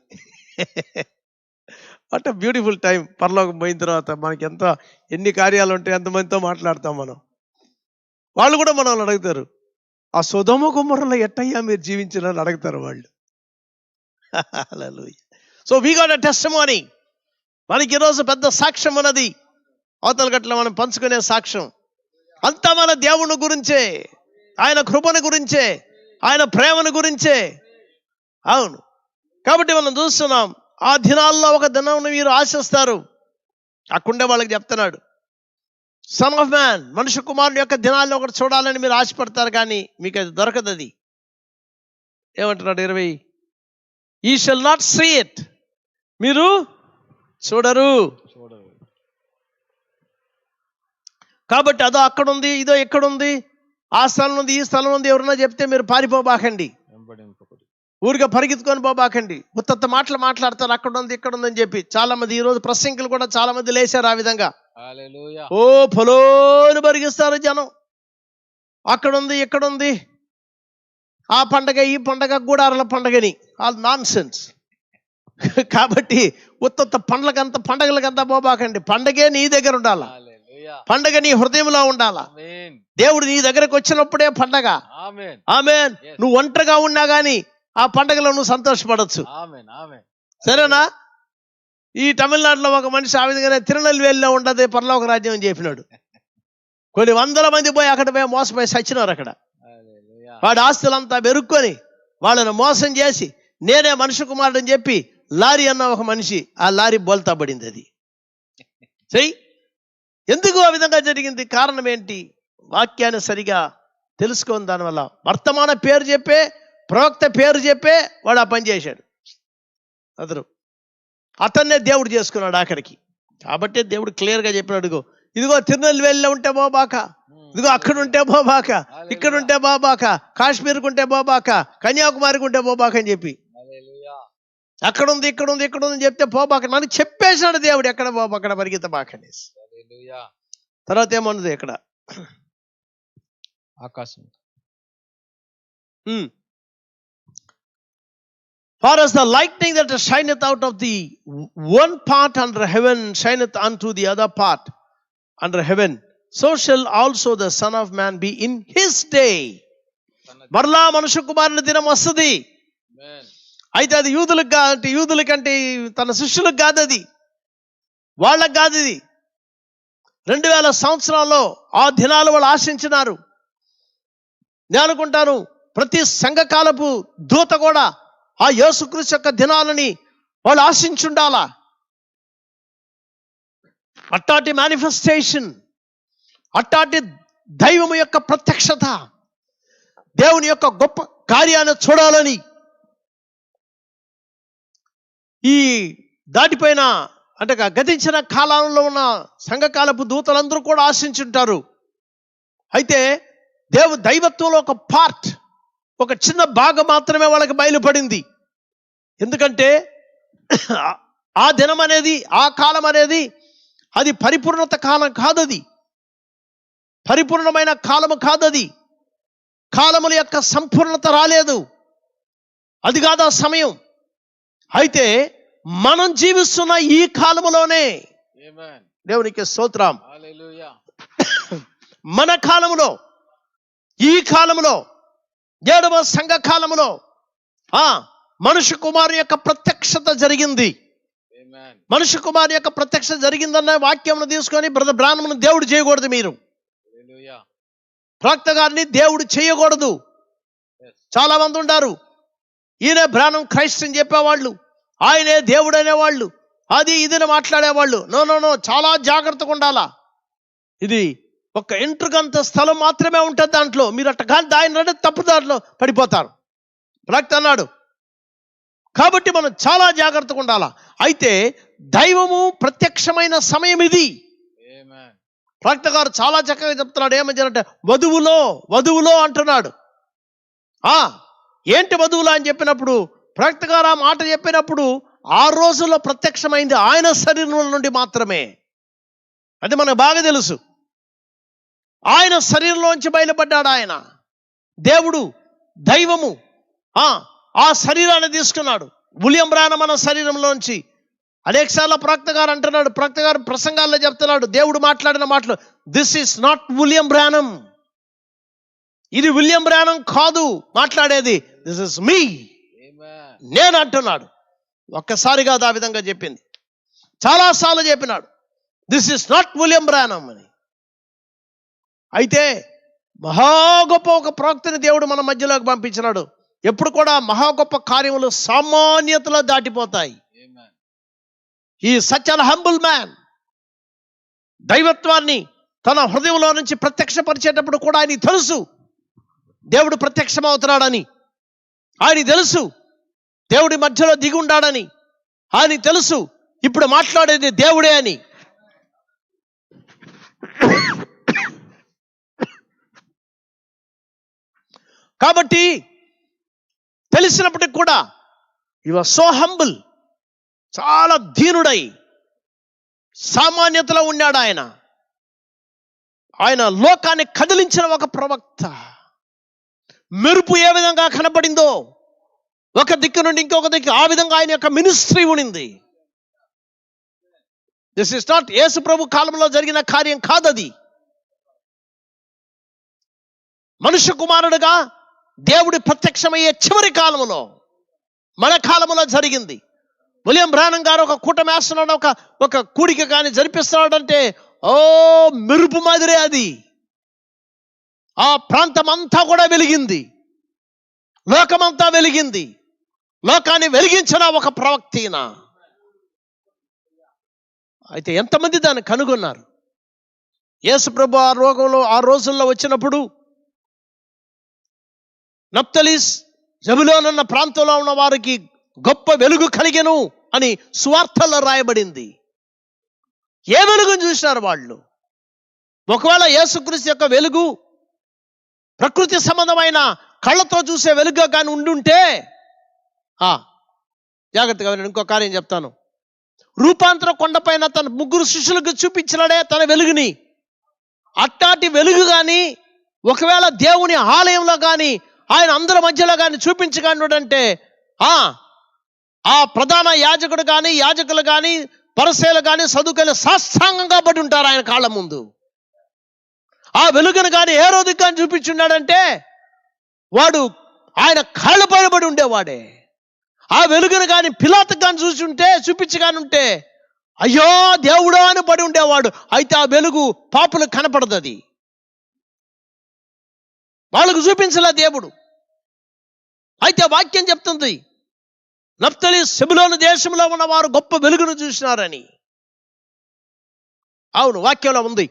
Speaker 1: What a beautiful time. పరలోకం పోయిన తర్వాత మనకి ఎన్ని కార్యాలు ఉంటాయి, ఎంతమందితో మాట్లాడతాం మనం. వాళ్ళు కూడా మనల్ని అడుగుతారు, ఆ సొదొమ గొమొర్రాలో ఎట్టయ్యా మీరు జీవించారని అడుగుతారు వాళ్ళు. So we got a testimony. మనకి ఈరోజు పెద్ద సాక్ష్యం అన్నది అవతల గట్ల మనం పంచుకునే సాక్ష్యం అంతా మన దేవుని గురించే, ఆయన కృపను గురించే, ఆయన ప్రేమను గురించే. అవును. కాబట్టి మనం చూస్తున్నాం, ఆ దినాల్లో ఒక దినం మీరు ఆశిస్తారు. అక్కడే వాళ్ళకి చెప్తున్నాడు, సన్ ఆఫ్ మ్యాన్, మనుష్య కుమారుని యొక్క దినాల్లో ఒకటి చూడాలని మీరు ఆశపడతారు, కానీ మీకు అది దొరకదు. అది ఏమంటున్నాడు 20, you shall not see it, మీరు చూడరు. కాబట్టి అదో అక్కడ ఉంది, ఇదో ఎక్కడుంది, ఆ స్థలం ఉంది, ఈ స్థలం ఉంది, ఎవరన్నా చెప్తే మీరు పారిపోబాకండి, ఊరిగా పరిగెత్తుకొని పోబాకండి. ఉత్త మాటలు మాట్లాడతారు, అక్కడ ఉంది ఇక్కడ ఉంది అని చెప్పి. చాలా మంది ఈరోజు ప్రసంగులు కూడా చాలా మంది లేచారు ఆ విధంగా. ఓ పొలోని పరిగిస్తారు జనం, అక్కడ ఉంది ఇక్కడ ఉంది, ఆ పండగ ఈ పండగ గూడారాల పండగని. All non sense. కాబట్టి ఉత్త పండగలకంతా పోబాకండి. పండగే నీ దగ్గర ఉండాలా, పండగ నీ హృదయంలో ఉండాలా. దేవుడు నీ దగ్గరకు వచ్చినప్పుడే పండగ. ఆమేన్. నువ్వు ఒంటరిగా ఉన్నా గానీ ఆ పండగలో నువ్వు సంతోషపడచ్చు. సరేనా? ఈ తమిళనాడులో ఒక మనిషి ఆ విధంగానే తిరునెల్వేలిలో ఉండదు పరలోక రాజ్యం అని చెప్పినాడు. కొన్ని 100 మంది పోయి అక్కడ పోయి మోసపోయి సచ్చినారు అక్కడ. వాడి ఆస్తులంతా వెరుక్కొని వాళ్ళని మోసం చేసి నేనే మనుష్య కుమారుడు అని చెప్పి లారీ అన్న ఒక మనిషి, ఆ లారీ బోల్తా పడింది. అది చెయ్యి. ఎందుకు ఆ విధంగా జరిగింది? కారణం ఏంటి? వాక్యాన్ని సరిగా తెలుసుకోని దానివల్ల. వర్తమాన పేరు చెప్పే, ప్రవక్త పేరు చెప్పే వాడు ఆ పని చేశాడు. అతన్నే దేవుడు చేసుకున్నాడు ఆఖరికి. కాబట్టి దేవుడు క్లియర్గా చెప్పినాడు, ఇదిగో తిరునెల్వేలిలో ఉంటే పోబాక, ఇదిగో అక్కడ ఉంటే పోబాక, ఇక్కడ ఉంటే పోబాక, కాశ్మీర్కి ఉంటే పోబాక, కన్యాకుమారికి ఉంటే పోబాక అని చెప్పి. అక్కడ ఉంది ఇక్కడ ఉంది ఇక్కడ ఉంది చెప్తే పోబాక మనకి చెప్పేశాడు దేవుడు. ఎక్కడ పోబాక, అక్కడ పరిగెత్తబాక అనేసి. తర్వాత ఏమన్నది ఇక్కడ,
Speaker 2: ఆకాశం.
Speaker 1: For as the lightning that shineth out of the one part under heaven shineth unto the other part under heaven, so shall also the Son of Man be in his day. మరలా మనుష్య కుమారుని దినం వస్తుంది. అయితే అది యూదులకంటే తన శిష్యులకు కాదు, అది వాళ్ళకు కాదు. ఇది 2000 సంవత్సరాల్లో ఆ దినాలు వాళ్ళు ఆశించినారు. నేను అనుకుంటాను ప్రతి సంఘకాలపు దూత కూడా ఆ యేసుక్రీస్తు యొక్క దినాలని వాళ్ళు ఆశించుండాలా. అట్టాటి మేనిఫెస్టేషన్, అట్టాటి దైవము యొక్క ప్రత్యక్షత, దేవుని యొక్క గొప్ప కార్యాన్ని చూడాలని ఈ దాటిపోయిన అంటే గతించిన కాలంలో ఉన్న సంఘకాలపు దూతలందరూ కూడా ఆశించుంటారు. అయితే దైవత్వంలో ఒక పార్ట్, ఒక చిన్న భాగం మాత్రమే వాళ్ళకి బయలుపడింది. ఎందుకంటే ఆ దినం అనేది, ఆ కాలం అనేది అది పరిపూర్ణత కాలం కాదది, పరిపూర్ణమైన కాలము కాదది. కాలముల యొక్క సంపూర్ణత రాలేదు, అది కాదు ఆ సమయం. అయితే మనం జీవిస్తున్న ఈ కాలములోనే, దేవునికి స్తోత్రం, మన కాలములో, ఈ కాలములో, 7వ సంఘ కాలములో మనుష్య కుమారు యొక్క ప్రత్యక్షత జరిగింది. మనుష్య కుమారు యొక్క ప్రత్యక్షత జరిగిందన్న వాక్యమును తీసుకొని బ్రదర్ బ్రాహ్మణుని దేవుడు చేయకూడదు. మీరు ప్రవక్త గారిని దేవుడు చేయకూడదు. చాలా మంది ఉంటారు, ఈయన బ్రాహ్మణం క్రైస్ట్ అని చెప్పేవాళ్ళు, ఆయనే దేవుడు అనేవాళ్ళు, అది ఇదిని మాట్లాడేవాళ్ళు. నో, చాలా జాగ్రత్తగా ఉండాలా. ఇది ఒక ఎంట్రుకంత స్థలం మాత్రమే ఉంటుంది దాంట్లో. మీరు అట్ట కానీ దాని తప్పు దాంట్లో పడిపోతారు. ప్రవక్త అన్నాడు. కాబట్టి మనం చాలా జాగ్రత్తగా ఉండాలా. అయితే దైవము ప్రత్యక్షమైన సమయం ఇది. ప్రవక్త గారు చాలా చక్కగా చెప్తున్నాడు. ఏమంటారంటే వధువులో అంటున్నాడు. ఏంటి వధువులో అని చెప్పినప్పుడు, ప్రవక్త గారు ఆ మాట చెప్పినప్పుడు ఆ రోజుల్లో ప్రత్యక్షమైంది ఆయన శరీరం నుండి మాత్రమే. అది మనకు బాగా తెలుసు. ఆయన శరీరంలోంచి బయలుపడ్డాడు. ఆయన దేవుడు, దైవము ఆ శరీరాన్ని తీసుకున్నాడు. విలియం బ్రానమ్ మన శరీరంలోంచి అనేకసార్లు ప్రవక్త గారు అంటున్నాడు, ప్రవక్త గారు ప్రసంగాల్లో చెప్తున్నాడు, దేవుడు మాట్లాడిన మాటలు, this is not William Branham, ఇది విలియం బ్రానమ్ కాదు మాట్లాడేది, దిస్ ఇస్ మీ, నేను అంటున్నాడు. ఒక్కసారి కాదు ఆ విధంగా చెప్పింది, చాలాసార్లు చెప్పినాడు, this is not William Branham అని. అయితే మహా గొప్ప ఒక ప్రవక్తని దేవుడు మన మధ్యలోకి పంపించినాడు. ఎప్పుడు కూడా మహా గొప్ప కార్యములు సామాన్యతలో దాటిపోతాయి. ఈ సచ్ అన్ హంబుల్ మ్యాన్ దైవత్వాన్ని తన హృదయంలో నుంచి ప్రత్యక్షపరిచేటప్పుడు కూడా ఆయన తెలుసు దేవుడు ప్రత్యక్షమవుతున్నాడని. ఆయన తెలుసు దేవుడి మధ్యలో దిగి ఉండాడని. ఆయన తెలుసు ఇప్పుడు మాట్లాడేది దేవుడే అని. కాబట్టి తెలిసినప్పటికి కూడా యు ఆర్ సో హంబుల్, చాలా దీనుడై సామాన్యతలో ఉన్నాడు ఆయన. ఆయన లోకాన్ని కదిలించిన ఒక ప్రవక్త. మెరుపు ఏ విధంగా కనబడిందో ఒక దిక్కు నుండి ఇంకొక దిక్కు, ఆ విధంగా ఆయన యొక్క మినిస్ట్రీ ఉండింది. దిస్ ఇస్ నాట్ యేసు ప్రభు కాలంలో జరిగిన కార్యం కాదది. మనుష్య కుమారుడుగా దేవుడి ప్రత్యక్షమయ్యే చివరి కాలంలో, మన కాలంలో జరిగింది. విలియం బ్రానమ్ గారు ఒక కూటమి వేస్తున్నాడు, ఒక కూడిక కానీ జరిపిస్తున్నాడంటే మెరుపు మాదిరే అది. ఆ ప్రాంతం అంతా కూడా వెలిగింది, లోకమంతా వెలిగింది. లోకాన్ని వెలిగించిన ఒక ప్రవక్త. అయితే ఎంతమంది దాన్ని కనుగొన్నారు? యేసు ప్రభు ఆ రోజుల్లో వచ్చినప్పుడు నప్తలీస్ జబులోన్ అన్న ప్రాంతంలో ఉన్న వారికి గొప్ప వెలుగు కలిగెను అని సువార్తల్లో రాయబడింది. ఏ వెలుగును చూసినారు వాళ్ళు? ఒకవేళ యేసుక్రీస్తు యొక్క వెలుగు ప్రకృతి సంబంధమైన కళ్ళతో చూసే వెలుగుగా కానీ ఉండుంటే, జాగ్రత్తగా ఇంకో కార్యం చెప్తాను. రూపాంతర కొండపైన తన 3 శిష్యులకు చూపించినాడే తన వెలుగుని. అట్టాటి వెలుగు కానీ ఒకవేళ దేవుని ఆలయంలో కానీ ఆయన అందరి మధ్యలో కానీ చూపించగలడంటే ఆ ప్రధాన యాజకుడు కానీ యాజకులు కానీ పరిసయ్యులు కానీ సదుకలు సాష్టాంగంగా పడి ఉంటారు ఆయన కాళ్ళ ముందు. ఆ వెలుగును కానీ ఏ రోజుకి కానీ చూపించున్నాడంటే వాడు ఆయన కాళ్ళ పైన పడి ఉండేవాడే. ఆ వెలుగును కానీ పిలాతుకు కానీ చూపించగాని ఉంటే అయ్యో దేవుడా అని పడి ఉండేవాడు. అయితే ఆ వెలుగు పాపులకు కనపడదు, అది వాళ్ళకు చూపించలే దేవుడు. అయితే వాక్యం చెప్తుంది, నఫ్తలి సెబులోను దేశంలో ఉన్నవారు గొప్ప వెలుగును చూసినారని. అవును, వాక్యంలో ఉంది.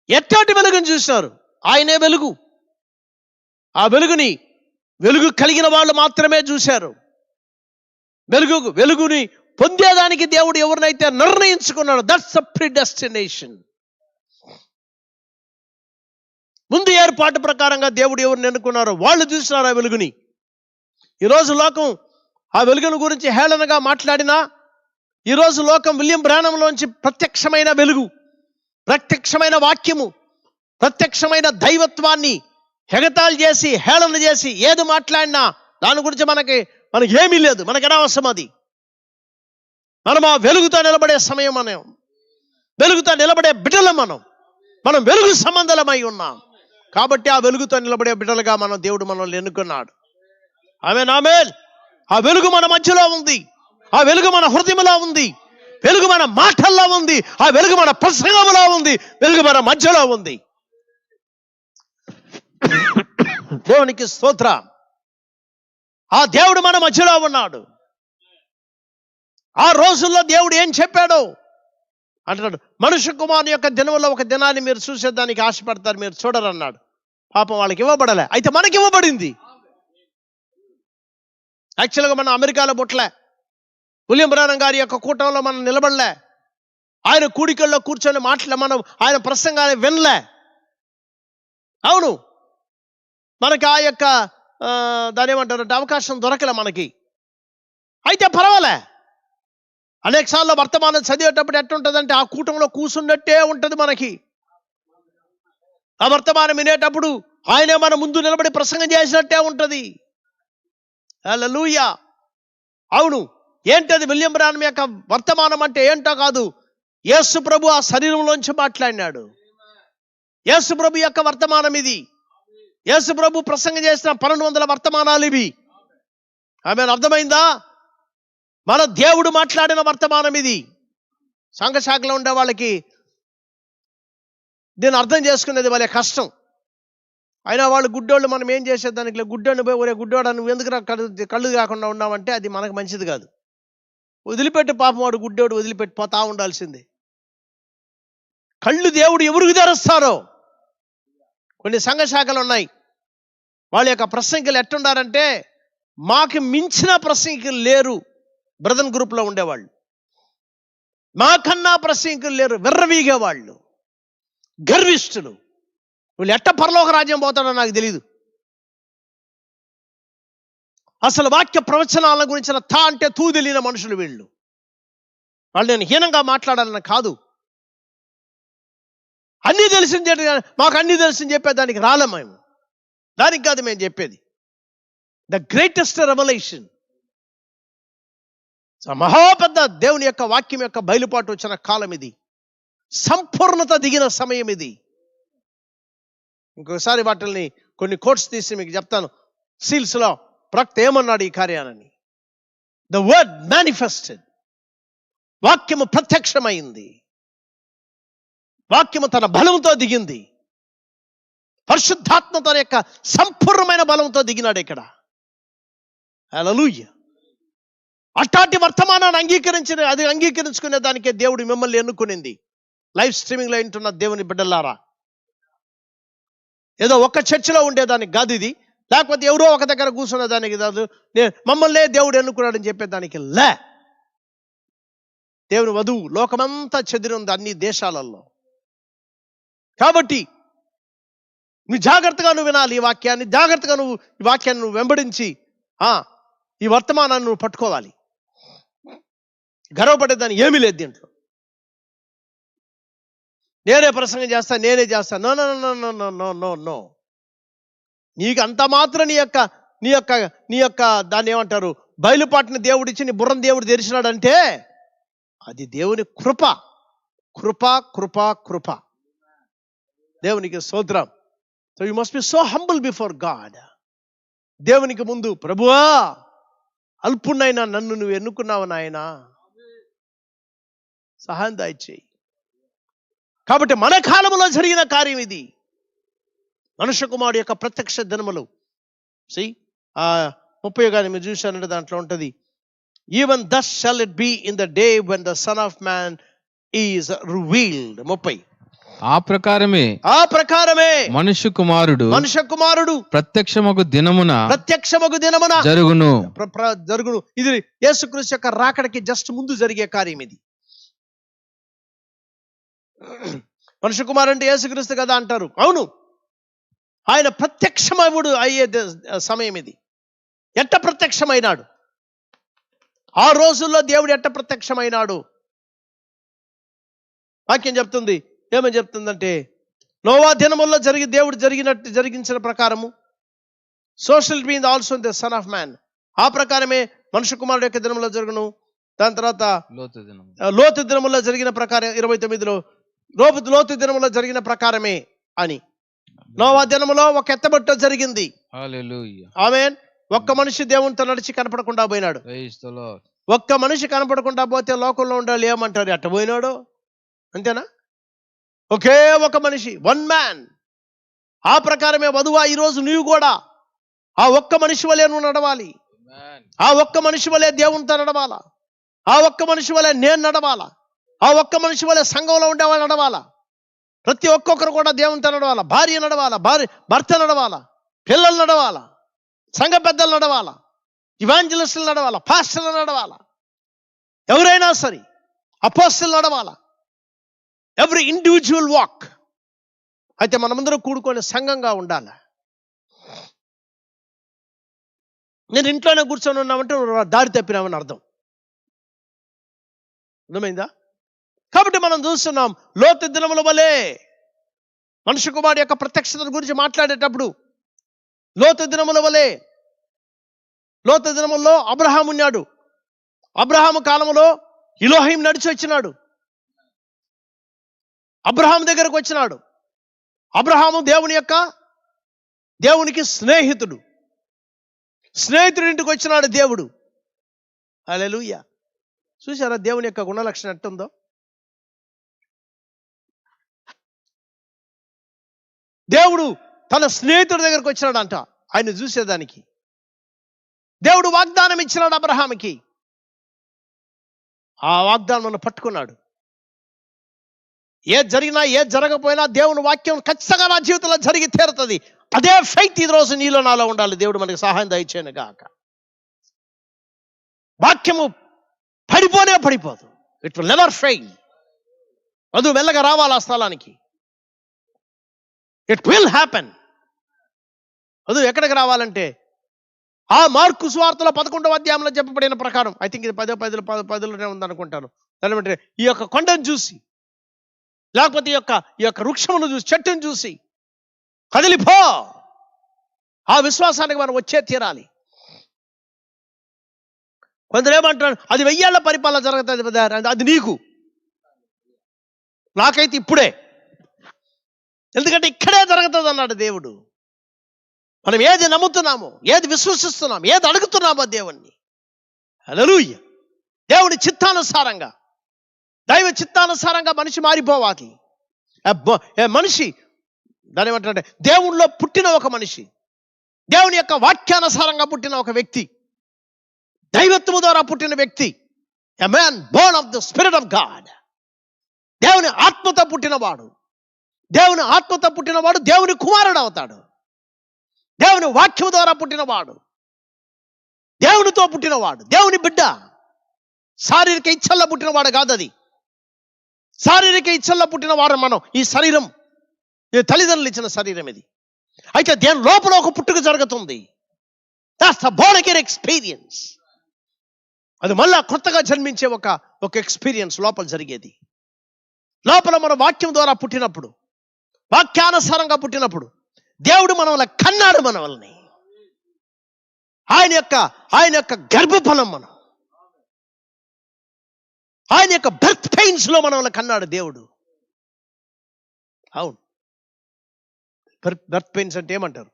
Speaker 1: ఎట్టటి వెలుగును చూసినారు? ఆయనే వెలుగు. ఆ వెలుగు కలిగిన వాళ్ళు మాత్రమే చూశారు. వెలుగుని పొందేదానికి దేవుడు ఎవరినైతే నిర్ణయించుకున్నాడు, దట్స్ అ ప్రిడెస్టినేషన్. ముందు ఏర్పాటు ప్రకారంగా దేవుడు ఎవరిని ఎన్నుకున్నారో వాళ్ళు చూసినారు ఆ వెలుగుని. ఈరోజు లోకం ఆ వెలుగును గురించి హేళనగా మాట్లాడినా, ఈరోజు లోకం విలియం బ్రానంలోంచి ప్రత్యక్షమైన వెలుగు, ప్రత్యక్షమైన వాక్యము, ప్రత్యక్షమైన దైవత్వాన్ని హెగతాలు చేసి హేళన చేసి ఏది మాట్లాడినా దాని గురించి మనకి ఏమీ లేదు, మనకి అనవసరం. అది మనం ఆ వెలుగుతో నిలబడే సమయం, మనం వెలుగుతో నిలబడే బిడ్డలం, మనం వెలుగు సంబంధమై ఉన్నాం. కాబట్టి ఆ వెలుగుతో నిలబడే బిడ్డలుగా దేవుడు మనల్ని ఎన్నుకున్నాడు. ఆమేన్. ఆ వెలుగు మన మధ్యలో ఉంది, ఆ వెలుగు మన హృదయంలో ఉంది, వెలుగు మన మాటల్లో ఉంది, ఆ వెలుగు మన ప్రసంగంలో ఉంది, వెలుగు మన మధ్యలో ఉంది. దేవునికి స్తోత్రం. ఆ దేవుడు మన మధ్యలో ఉన్నాడు. ఆ రోజుల్లో దేవుడు ఏం చెప్పాడో అంటున్నాడు, మనుష్య కుమారుని యొక్క దినంలో ఒక దినాన్ని మీరు చూసేదానికి ఆశపడతారు, మీరు చూడరన్నాడు. పాపం వాళ్ళకి ఇవ్వబడలే, అయితే మనకి ఇవ్వబడింది. యాక్చువల్గా మనం అమెరికాలో పుట్టలే, విలియం బ్రానం గారి యొక్క కూటంలో మనం నిలబడలే, ఆయన కూడికల్లో కూర్చొని మనం ఆయన ప్రసంగాన్ని వినలే. అవును, మనకి ఆ యొక్క దాని ఏమంటారంటే అవకాశం దొరకలే మనకి. అయితే పర్వాలే, అనేక సార్లు వర్తమానం చదివేటప్పుడు ఎట్టుంటుందంటే ఆ కూటంలో కూర్చున్నట్టే ఉంటుంది మనకి. ఆ వర్తమానం వినేటప్పుడు ఆయనే మన ముందు నిలబడి ప్రసంగం చేసినట్టే ఉంటుంది. హల్లెలూయా. అవును, ఏంటది విలియం బ్రానం యొక్క వర్తమానం అంటే ఏంటో కాదు, యేసు ప్రభు ఆ శరీరంలోంచి మాట్లాడినాడు. యేసు ప్రభు యొక్క వర్తమానం ఇది. యేసు ప్రభు ప్రసంగం చేసిన 1200 వర్తమానాలు ఇవి. ఆమెను అర్థమైందా? మన దేవుడు మాట్లాడిన వర్తమానం ఇది. సంఘశాఖలో ఉండే వాళ్ళకి దీన్ని అర్థం చేసుకునేది వాళ్ళే కష్టం. అయినా వాళ్ళు గుడ్డోళ్ళు, మనం ఏం చేసేదానికి గుడ్డోని పోయి ఒరే గుడ్డోడా నువ్వు ఎందుకు కళ్ళు కాకుండా ఉన్నావంటే అది మనకు మంచిది కాదు. వదిలిపెట్టి పాపం, వాడు గుడ్డోడు వదిలిపెట్టి పోతా ఉండాల్సిందే. కళ్ళు దేవుడు ఎవరికి తెరుస్తారో. కొన్ని సంఘశాఖలు ఉన్నాయి, వాళ్ళ యొక్క ప్రసంగికులు ఎట్టుండారంటే మాకు మించిన ప్రసంగికులు లేరు. బ్రదర్ గ్రూప్లో ఉండేవాళ్ళు మాకన్నా ప్రసంగికులు లేరు, విర్రవీగేవాళ్ళు, గర్విష్ఠులు. వీళ్ళు ఎట్ట పరలోక రాజ్యం పోతాడో నాకు తెలీదు. అసలు వాక్య ప్రవచనాల గురించిన అంటే తూ తెలియని మనుషులు వీళ్ళు. వాళ్ళు నేను హీనంగా మాట్లాడాలని కాదు, అన్నీ తెలిసింది, మాకు అన్నీ తెలిసింది చెప్పేదానికి రాలే మేము. దానికి కాదు మేము చెప్పేది. ద గ్రేటెస్ట్ రెవల్యూషన్, మహాపెద్ద దేవుని యొక్క వాక్యం యొక్క బయలుపాటు వచ్చిన కాలం ఇది. సంపూర్ణత దిగిన సమయం ఇది. ఇంకొకసారి వాటిని కొన్ని కోట్స్ తీసి మీకు చెప్తాను. సీల్స్లో ప్రవక్త ఏమన్నాడు ఈ కార్యాన్ని? ద వర్డ్ మేనిఫెస్టెడ్, వాక్యము ప్రత్యక్షమైంది, వాక్యము తన బలంతో దిగింది, పరిశుద్ధాత్మ తన యొక్క సంపూర్ణమైన బలంతో దిగినాడు ఇక్కడ. హల్లెలూయా. అట్లాంటి వర్తమానాన్ని అంగీకరించుకునే దానికే దేవుడు మిమ్మల్ని ఎన్నుకునింది. లైవ్ స్ట్రీమింగ్లో వింటున్న దేవుని బిడ్డలారా, ఏదో ఒక చర్చిలో ఉండేదానికి కాదు ఇది, లేకపోతే ఎవరో ఒక దగ్గర కూర్చునే దానికి కాదు. మమ్మల్నే దేవుడు ఎన్నుకున్నాడని చెప్పేదానికి లే. దేవుని వధువు లోకమంతా చెదిరి ఉంది అన్ని దేశాలలో. కాబట్టి నువ్వు జాగ్రత్తగా వినాలి ఈ వాక్యాన్ని, జాగ్రత్తగా ఈ వాక్యాన్ని నువ్వు వెంబడించి ఈ వర్తమానాన్ని నువ్వు పట్టుకోవాలి. గర్వపడేదాన్ని ఏమీ లేదు దీంట్లో. నేనే ప్రసంగం చేస్తా, నేనే చేస్తా. No no no no no no no no. నీకు అంత మాత్రం నీ యొక్క దాన్ని ఏమంటారు, బయలుపాటిని దేవుడిచ్చి నీ బుర్రం దేవుడు తెరిచినాడంటే అది దేవుని కృప. కృప కృప కృప. దేవునికి స్తోత్రం. So you must be so humble before God. దేవునికి ముందు, ప్రభువా అల్పునైనా నన్ను నువ్వు ఎన్నుకున్నావు నాయనా, సహాయం దయచేయి. కాబట్టి మన కాలంలో జరిగిన కార్యం ఇది. మనుష్య కుమారుడు యొక్క ప్రత్యక్ష దినములు. 30 కానీ మీరు చూశానంటే దాంట్లో ఉంటుంది, even thus shall it be in the day when the Son of Man is revealed. 30.
Speaker 2: ఆ ప్రకారమే మనుష్య కుమారుడు ప్రత్యక్షమగు దినమున జరుగును.
Speaker 1: ఇది యేసుక్రీస్తు యొక్క రాకడకి జస్ట్ ముందు జరిగే కార్యం ఇది. మనుష్య కుమారుడు అంటే యేసుక్రీస్తు కదా అంటారు. అవును, ఆయన ప్రత్యక్షమవుడు అయ్యే సమయం ఇది. ఎట్ట ప్రత్యక్షమైనాడు? ఆ రోజుల్లో దేవుడు ఎట్ట ప్రత్యక్షమైనాడు? వాక్యం చెప్తుంది. ఏమని చెప్తుందంటే, నోవా దినముల్లో దేవుడు జరిగించిన ప్రకారము social being also the son of man. ఆ ప్రకారమే మనుష్య కుమారుడు యొక్క దినములో జరుగును. దాని తర్వాత లోతు దినముల్లో జరిగిన ప్రకారం 29లో లోతు దినములో జరిగిన ప్రకారమే అని. నోవా దినములో ఒక ఎత్తబట్ట జరిగింది. ఆమేన్. ఒక్క మనిషి దేవునితో నడిచి కనపడకుండా పోయినాడు. ఒక్క మనిషి కనపడకుండా పోతే లోకంలో ఉండాలి ఏమంటారు, అట్ట పోయినాడు అంతేనా? ఒకే ఒక మనిషి, వన్ మ్యాన్. ఆ ప్రకారమే వధువా ఈరోజు నీవు కూడా ఆ ఒక్క మనిషి వలె నువ్వు నడవాలి. ఆ ఒక్క మనిషి వలె దేవునితో నడవాలా. ఆ ఒక్క మనిషి వలె నేను నడవాలా. ఆ ఒక్క మనిషి వలె సంఘంలో ఉండేవాళ్ళు నడవాలా. ప్రతి ఒక్కొక్కరు కూడా దేవునితో నడవాలా. భార్య నడవాలా, భర్త నడవాలా, పిల్లలు నడవాలా, సంఘ పెద్దలు నడవాలా, ఇవాంజలిస్టులు నడవాలా, పాస్టర్లు నడవాలా, ఎవరైనా సరే అపోస్తలు నడవాలా. Every individual walk. అయితే మనమందరం కూడుకొని సంఘంగా ఉండాలి. నేను ఇంట్లోనే కూర్చొని ఉన్నామంటే దారి తప్పినామని అర్థం. అర్థమైందా? కాబట్టి మనం చూస్తున్నాం, లోతు దినముల వలె మనుష్య కుమారుడు యొక్క ప్రత్యక్షత గురించి మాట్లాడేటప్పుడు లోతు దినముల వలె, లోతు దినముల్లో అబ్రహాము ఉన్నాడు. అబ్రహాము కాలంలో ఎలోహిం నడిచి వచ్చినాడు. అబ్రహాం దగ్గరకు వచ్చినాడు. అబ్రహాము దేవునికి స్నేహితుడు. స్నేహితుడి ఇంటికి వచ్చినాడు దేవుడు. హల్లెలూయా. చూసారా దేవుని యొక్క గుణలక్షణం ఎట్టుందో? దేవుడు తన స్నేహితుడి దగ్గరకు వచ్చినాడంట ఆయన చూసేదానికి. దేవుడు వాగ్దానం ఇచ్చినాడు అబ్రహాముకి. ఆ వాగ్దానం పట్టుకున్నాడు. ఏది జరిగినా ఏది జరగకపోయినా దేవుని వాక్యం ఖచ్చితంగా నా జీవితంలో జరిగి తీరుతుంది. అదే ఫెయిత్ ఈ రోజు నీలో నాలో ఉండాలి. దేవుడు మనకి సహాయం దయచేయను గాక. వాక్యము పడిపోదు. It will never fail. అది మెల్లగా రావాలి ఆ స్థలానికి. It will happen. అది ఎక్కడికి రావాలంటే ఆ మార్కు సువార్తలో 11వ అధ్యాయంలో చెప్పబడిన ప్రకారం, ఐ థింక్ ఇది 10లోనే ఉందనుకుంటాను. దాని ఈ యొక్క కొండను చూసి, లేకపోతే ఈ యొక్క వృక్షమును చూసి, చెట్టును చూసి కదిలిపో. ఆ విశ్వాసానికి మనం వచ్చే తీరాలి. కొందరు ఏమంటారు, అది 1000 ఏళ్ల పరిపాలన జరుగుతుంది, అది నీకు, నాకైతే ఇప్పుడే. ఎందుకంటే ఇక్కడే జరుగుతుంది అన్నాడు దేవుడు. మనం ఏది నమ్ముతున్నామో, ఏది విశ్వసిస్తున్నామో, ఏది అడుగుతున్నామో దేవుణ్ణి. హల్లెలూయా. దేవుని చిత్తానుసారంగా, దైవ చిత్తానుసారంగా మనిషి మారిపోవాలి. మనిషి దాని ఏమంటారంటే దేవునిలో పుట్టిన ఒక మనిషి, దేవుని యొక్క వాక్యానుసారంగా పుట్టిన ఒక వ్యక్తి, దైవత్వము ద్వారా పుట్టిన వ్యక్తి, a man Born of the spirit of God. దేవుని ఆత్మతో పుట్టినవాడు, దేవుని ఆత్మతో పుట్టినవాడు దేవుని కుమారుడు అవుతాడు. దేవుని వాక్యము ద్వారా పుట్టినవాడు, దేవునితో పుట్టినవాడు, దేవుని బిడ్డ. శారీరక ఇచ్చల్లో పుట్టినవాడు కాదు అది. శారీరక ఇచ్చల్లో పుట్టినవాడు మనం. ఈ శరీరం తల్లిదండ్రులు ఇచ్చిన శరీరం ఇది. అయితే దేని లోపల ఒక పుట్టుక జరుగుతుంది. That's the Born again experience. అది మళ్ళా కొత్తగా జన్మించే ఒక ఎక్స్పీరియన్స్ లోపల జరిగేది. లోపల మన వాక్యం ద్వారా పుట్టినప్పుడు, వాక్యానుసారంగా పుట్టినప్పుడు దేవుడు మనల్ని కన్నాడు. మనల్ని ఆయన యొక్క గర్భఫలం మనం, ఆయన యొక్క బర్త్ పెయిన్స్ లో మనల్ని కన్నాడు దేవుడు. అవును, బర్త్ పెయిన్స్ అంటే ఏమంటారు?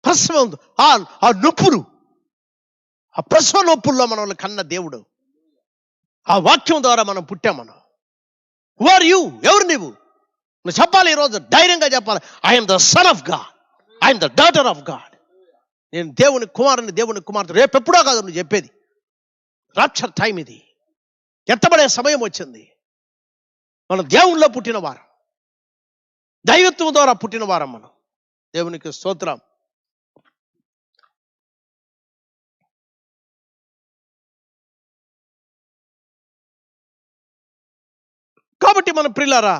Speaker 1: ప్రసవం, ఆ నొప్పులు, ఆ ప్రసవ నొప్పుల్లో మనల్ని కన్న దేవుడు. ఆ వాక్యం ద్వారా మనం పుట్టాం. మనం హు ఆర్ యు? ఎవరు నువ్వు చెప్పాలి. ఈరోజు ధైర్యంగా చెప్పాలి, I'm the son of God, I'm the daughter of God. నేను దేవుని కుమారుని, దేవుని కుమార్తె. రేపెప్పుడో కాదు నువ్వు చెప్పేది. రాప్చర్ టైం ఇది. ఎత్తబడే సమయం వచ్చింది. మనం దేవునిలో పుట్టిన వారం, దైవత్వం ద్వారా పుట్టిన వారం మనం. దేవునికి స్తోత్రం. కాబట్టి మన ప్రియులారా,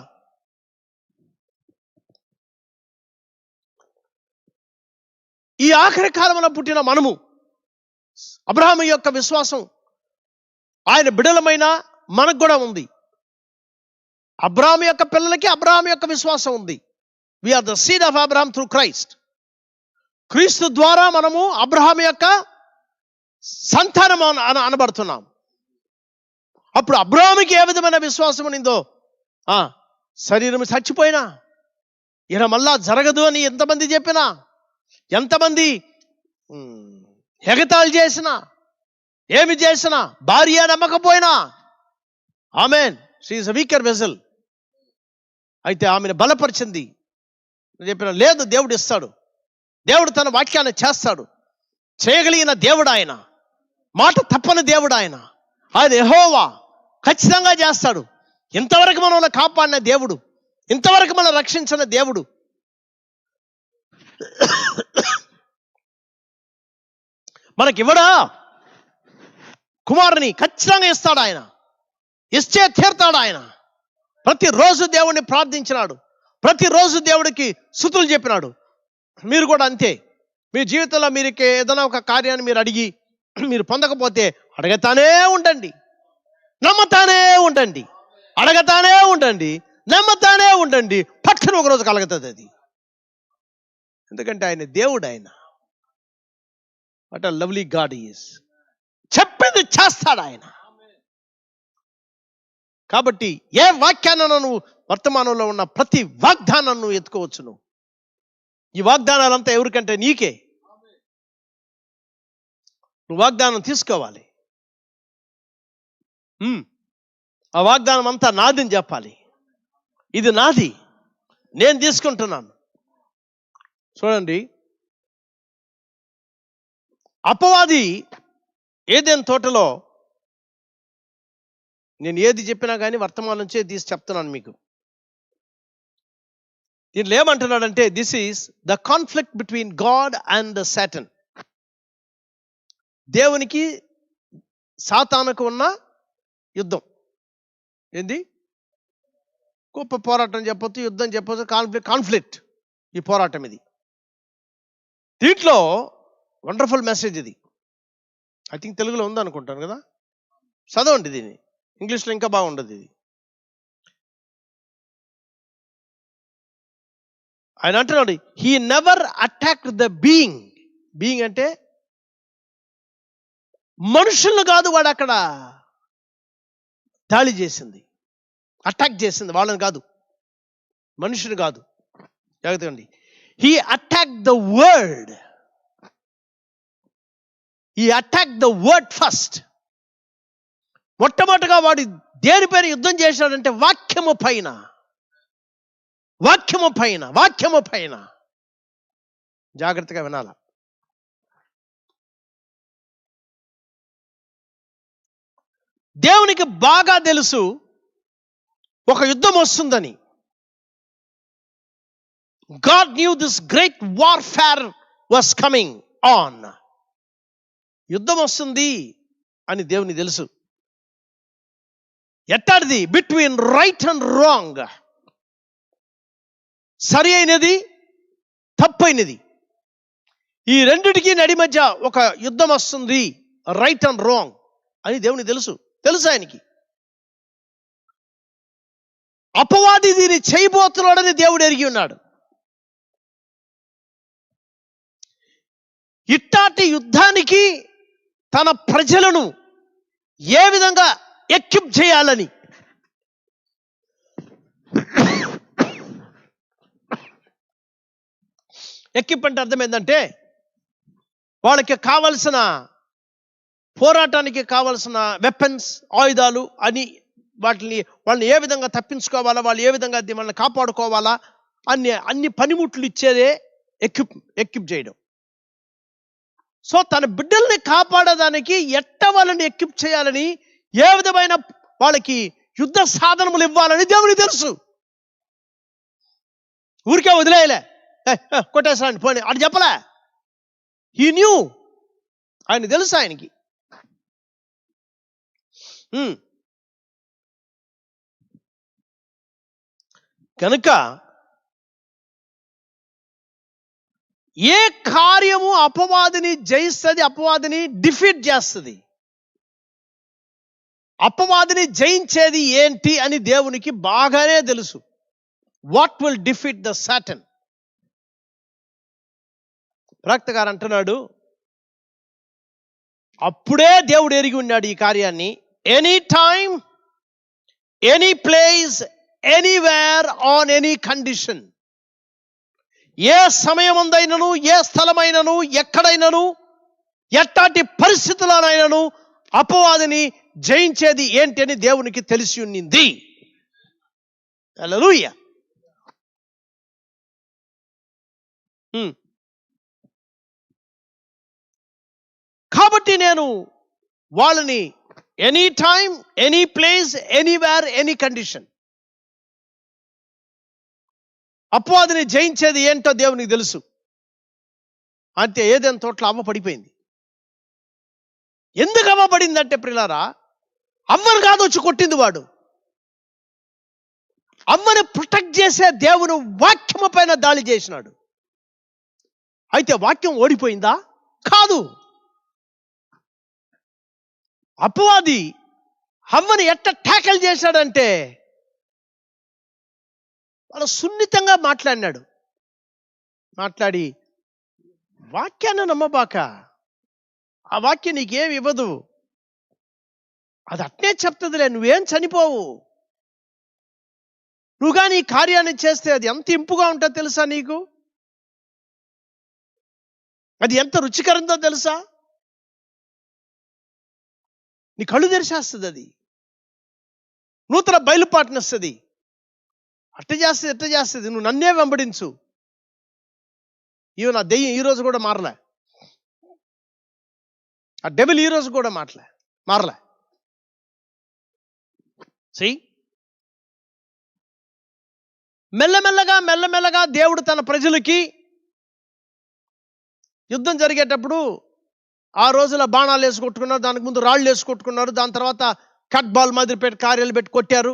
Speaker 1: ఈ ఆఖరి కాలంలో పుట్టిన మనము, అబ్రహాము యొక్క విశ్వాసం ఆయన బిడలమైన మనకు కూడా ఉంది. అబ్రహాము యొక్క పిల్లలకి అబ్రహాము యొక్క విశ్వాసం ఉంది. We are the seed of Abraham through Christ. క్రీస్తు ద్వారా మనము అబ్రహాము యొక్క సంతానం అనబడుతున్నాం. అప్పుడు అబ్రహాముకి ఏ విధమైన విశ్వాసం ఉందో, శరీరం చచ్చిపోయినా ఈయన మళ్ళా జరగదు అని ఎంతమంది చెప్పినా, ఎంతమంది ఎగతాళి చేసినా, ఏమి చేసినా, భార్య నమ్మకపోయినా, amen, she is a weaker vessel. అయితే ఆమెను బలపరిచింది. చెప్పిన లేదు, దేవుడు ఇస్తాడు, దేవుడు తన వాక్యాన్ని చేస్తాడు, చేయగలిగిన దేవుడు ఆయన, మాట తప్పని దేవుడు ఆయన, ఆయన యెహోవా ఖచ్చితంగా చేస్తాడు. ఇంతవరకు మనల్ని కాపాడిన దేవుడు, ఇంతవరకు మనం రక్షించిన దేవుడు, మనకివ్వడా? కుమారుని ఖచ్చితంగా ఇస్తాడు ఆయన, ఇచ్చే తీర్తాడు ఆయన. ప్రతిరోజు దేవుడిని ప్రార్థించినాడు, ప్రతిరోజు దేవుడికి స్తుతులు చెప్పినాడు. మీరు కూడా అంతే. మీ జీవితంలో మీరు ఏదైనా ఒక కార్యాన్ని మీరు అడిగి మీరు పొందకపోతే అడగతానే ఉండండి, నమ్మతానే ఉండండి, అడగతానే ఉండండి, నమ్మతానే ఉండండి. పక్కన ఒకరోజు కలుగుతుంది అది. ఎందుకంటే ఆయన దేవుడు. ఆయన what a lovely God is. చెప్పింది చేస్తాడు ఆయన. కాబట్టి ఏ వాక్యాన్ని నువ్వు వర్తమానంలో ఉన్న ప్రతి వాగ్దానాన్ని నువ్వు ఎత్తుకోవచ్చు. నువ్వు ఈ వాగ్దానాలంతా ఎవరికంటే నీకే. నువ్వు వాగ్దానం తీసుకోవాలి. ఆ వాగ్దానం అంతా నాదని చెప్పాలి. ఇది నాది, నేను తీసుకుంటున్నాను. చూడండి, అపవాది ఏదైనా తోటలో, నేను ఏది చెప్పినా కానీ వర్తమానం నుంచే తీసి చెప్తున్నాను మీకు. దీంట్లో ఏమంటున్నాడంటే, this is the conflict between God and Satan. దేవునికి సాతానుకు ఉన్న యుద్ధం. ఏంది? గొప్ప పోరాటం చెప్పొచ్చు, యుద్ధం చెప్పొచ్చు, కాన్ఫ్లిక్ట్. ఈ పోరాటం ఇది. దీంట్లో వండర్ఫుల్ మెసేజ్ ఇది. ఐ థింక్ తెలుగులో ఉందనుకుంటాను కదా, చదవండి దీన్ని. ఇంగ్లీష్లో ఇంకా బాగుండదు ఇది. ఆయన అంటున్నాడు, he never attack the being. Being అంటే మనుషులను కాదు, వాడు అక్కడ దాడి చేసింది, అటాక్ చేసింది వాళ్ళని కాదు, మనుషుని కాదు. జాగ్రత్తగా, he attack the word. He attack the word first. మొట్టమొదటిగా వాడు దేనిపైన యుద్ధం చేశాడంటే వాక్యము పైన. వాక్యము పైన, వాక్యము పైన. జాగ్రత్తగా వినాల. దేవునికి బాగా తెలుసు ఒక యుద్ధం వస్తుందని. God knew this great warfare was coming on. యుద్ధం వస్తుంది అని దేవునికి తెలుసు. ఎట్టాడిది? Between right and wrong. సరి అయినది, తప్పైనది, ఈ రెండిటికి నడి మధ్య ఒక యుద్ధం వస్తుంది, రైట్ అండ్ రాంగ్ అని దేవునికి తెలుసు. తెలుసు ఆయనకి. అపవాది దీన్ని చేయబోతున్నాడని దేవుడు ఎరిగి ఉన్నాడు. ఇట్టాటి యుద్ధానికి తన ప్రజలను ఏ విధంగా ఎక్విప్ చేయాలని, ఎక్విప్ అంటే అర్థం ఏంటంటే వాళ్ళకి కావలసిన పోరాటానికి కావలసిన వెపన్స్, ఆయుధాలు అని వాళ్ళని ఏ విధంగా తప్పించుకోవాలా, వాళ్ళు ఏ విధంగా వాళ్ళని కాపాడుకోవాలా అన్ని పనిముట్లు ఇచ్చేదే ఎక్విప్ చేయడం. సో తన బిడ్డల్ని కాపాడడానికి వాళ్ళని ఎక్విప్ చేయాలని, ఏ విధమైన వాళ్ళకి యుద్ధ సాధనములు ఇవ్వాలని దేవునికి తెలుసు. ఊరికే వదిలేయలే, కొట్టేసాను పోనీ అని చెప్పలే. హీ న్యూ, ఆయన తెలుసు ఆయనకి. కనుక ఏ కార్యము అపవాదిని జయిస్తుంది, అపవాదిని డిఫీట్ చేస్తుంది. అపవాదిని జయించేది ఏంటి అని దేవునికి బాగానే తెలుసు. What will defeat the Satan? ప్రవక్త గారు అంటున్నాడు, అప్పుడే దేవుడు ఎరిగి ఉన్నాడు ఈ కార్యాన్ని. Any time, any place, anywhere, on any condition. ఏ సమయమందైనను, ఏ స్థలమైనను, ఎక్కడైనను, ఎట్టాటి పరిస్థితుల్లోనైనను అపవాదిని జయించేది ఏంటి అని దేవునికి తెలిసి ఉన్నింది. హల్లెలూయా. కాబట్టి నేను వాళ్ళని any time, any place, anywhere, any condition అపవాదిని జయించేది ఏంటో దేవునికి తెలుసు. అంతే. ఏదైనా తోటలో అవ్వ పడిపోయింది. ఎందుకు అవ్వ పడిందంటే ప్రియులారా, అవ్వను కాదు వచ్చి కొట్టింది వాడు. అవ్వని ప్రొటెక్ట్ చేసే దేవుని వాక్యము పైన దాడి చేసినాడు. అయితే వాక్యం ఓడిపోయిందా? కాదు. అపవాది అవ్వని ఎట్ట ట్యాకిల్ చేశాడంటే వాళ్ళు సున్నితంగా మాట్లాడినాడు. మాట్లాడి, వాక్యాన్ని నమ్మబాక, ఆ వాక్యం నీకేమి ఇవ్వదు, అది అట్నే చెప్తుందిలే, నువ్వేం చనిపోవు, నువ్వు కానీ ఈ కార్యాన్ని చేస్తే అది ఎంత ఇంపుగా ఉంటుందో తెలుసా నీకు? అది ఎంత రుచికరంతో తెలుసా? నీ కళ్ళు తెరిచేస్తుంది, అది నూతన బయలుపాటునిస్తుంది. అట్ట చేస్తుంది, నువ్వు నన్నే వెంబడించు. నా దెయ్యం ఈ రోజు కూడా మారలే, ఆ డెవిల్ ఈ రోజు కూడా మారలే. మెల్లమెల్లగా దేవుడు తన ప్రజలకి యుద్ధం జరిగేటప్పుడు ఆ రోజుల బాణాలు వేసి కొట్టుకున్నారు, దానికి ముందు రాళ్ళు వేసి కొట్టుకున్నారు, దాని తర్వాత కట్ బాల్ మాదిరి పెట్టి కార్యాలు పెట్టి కొట్టారు.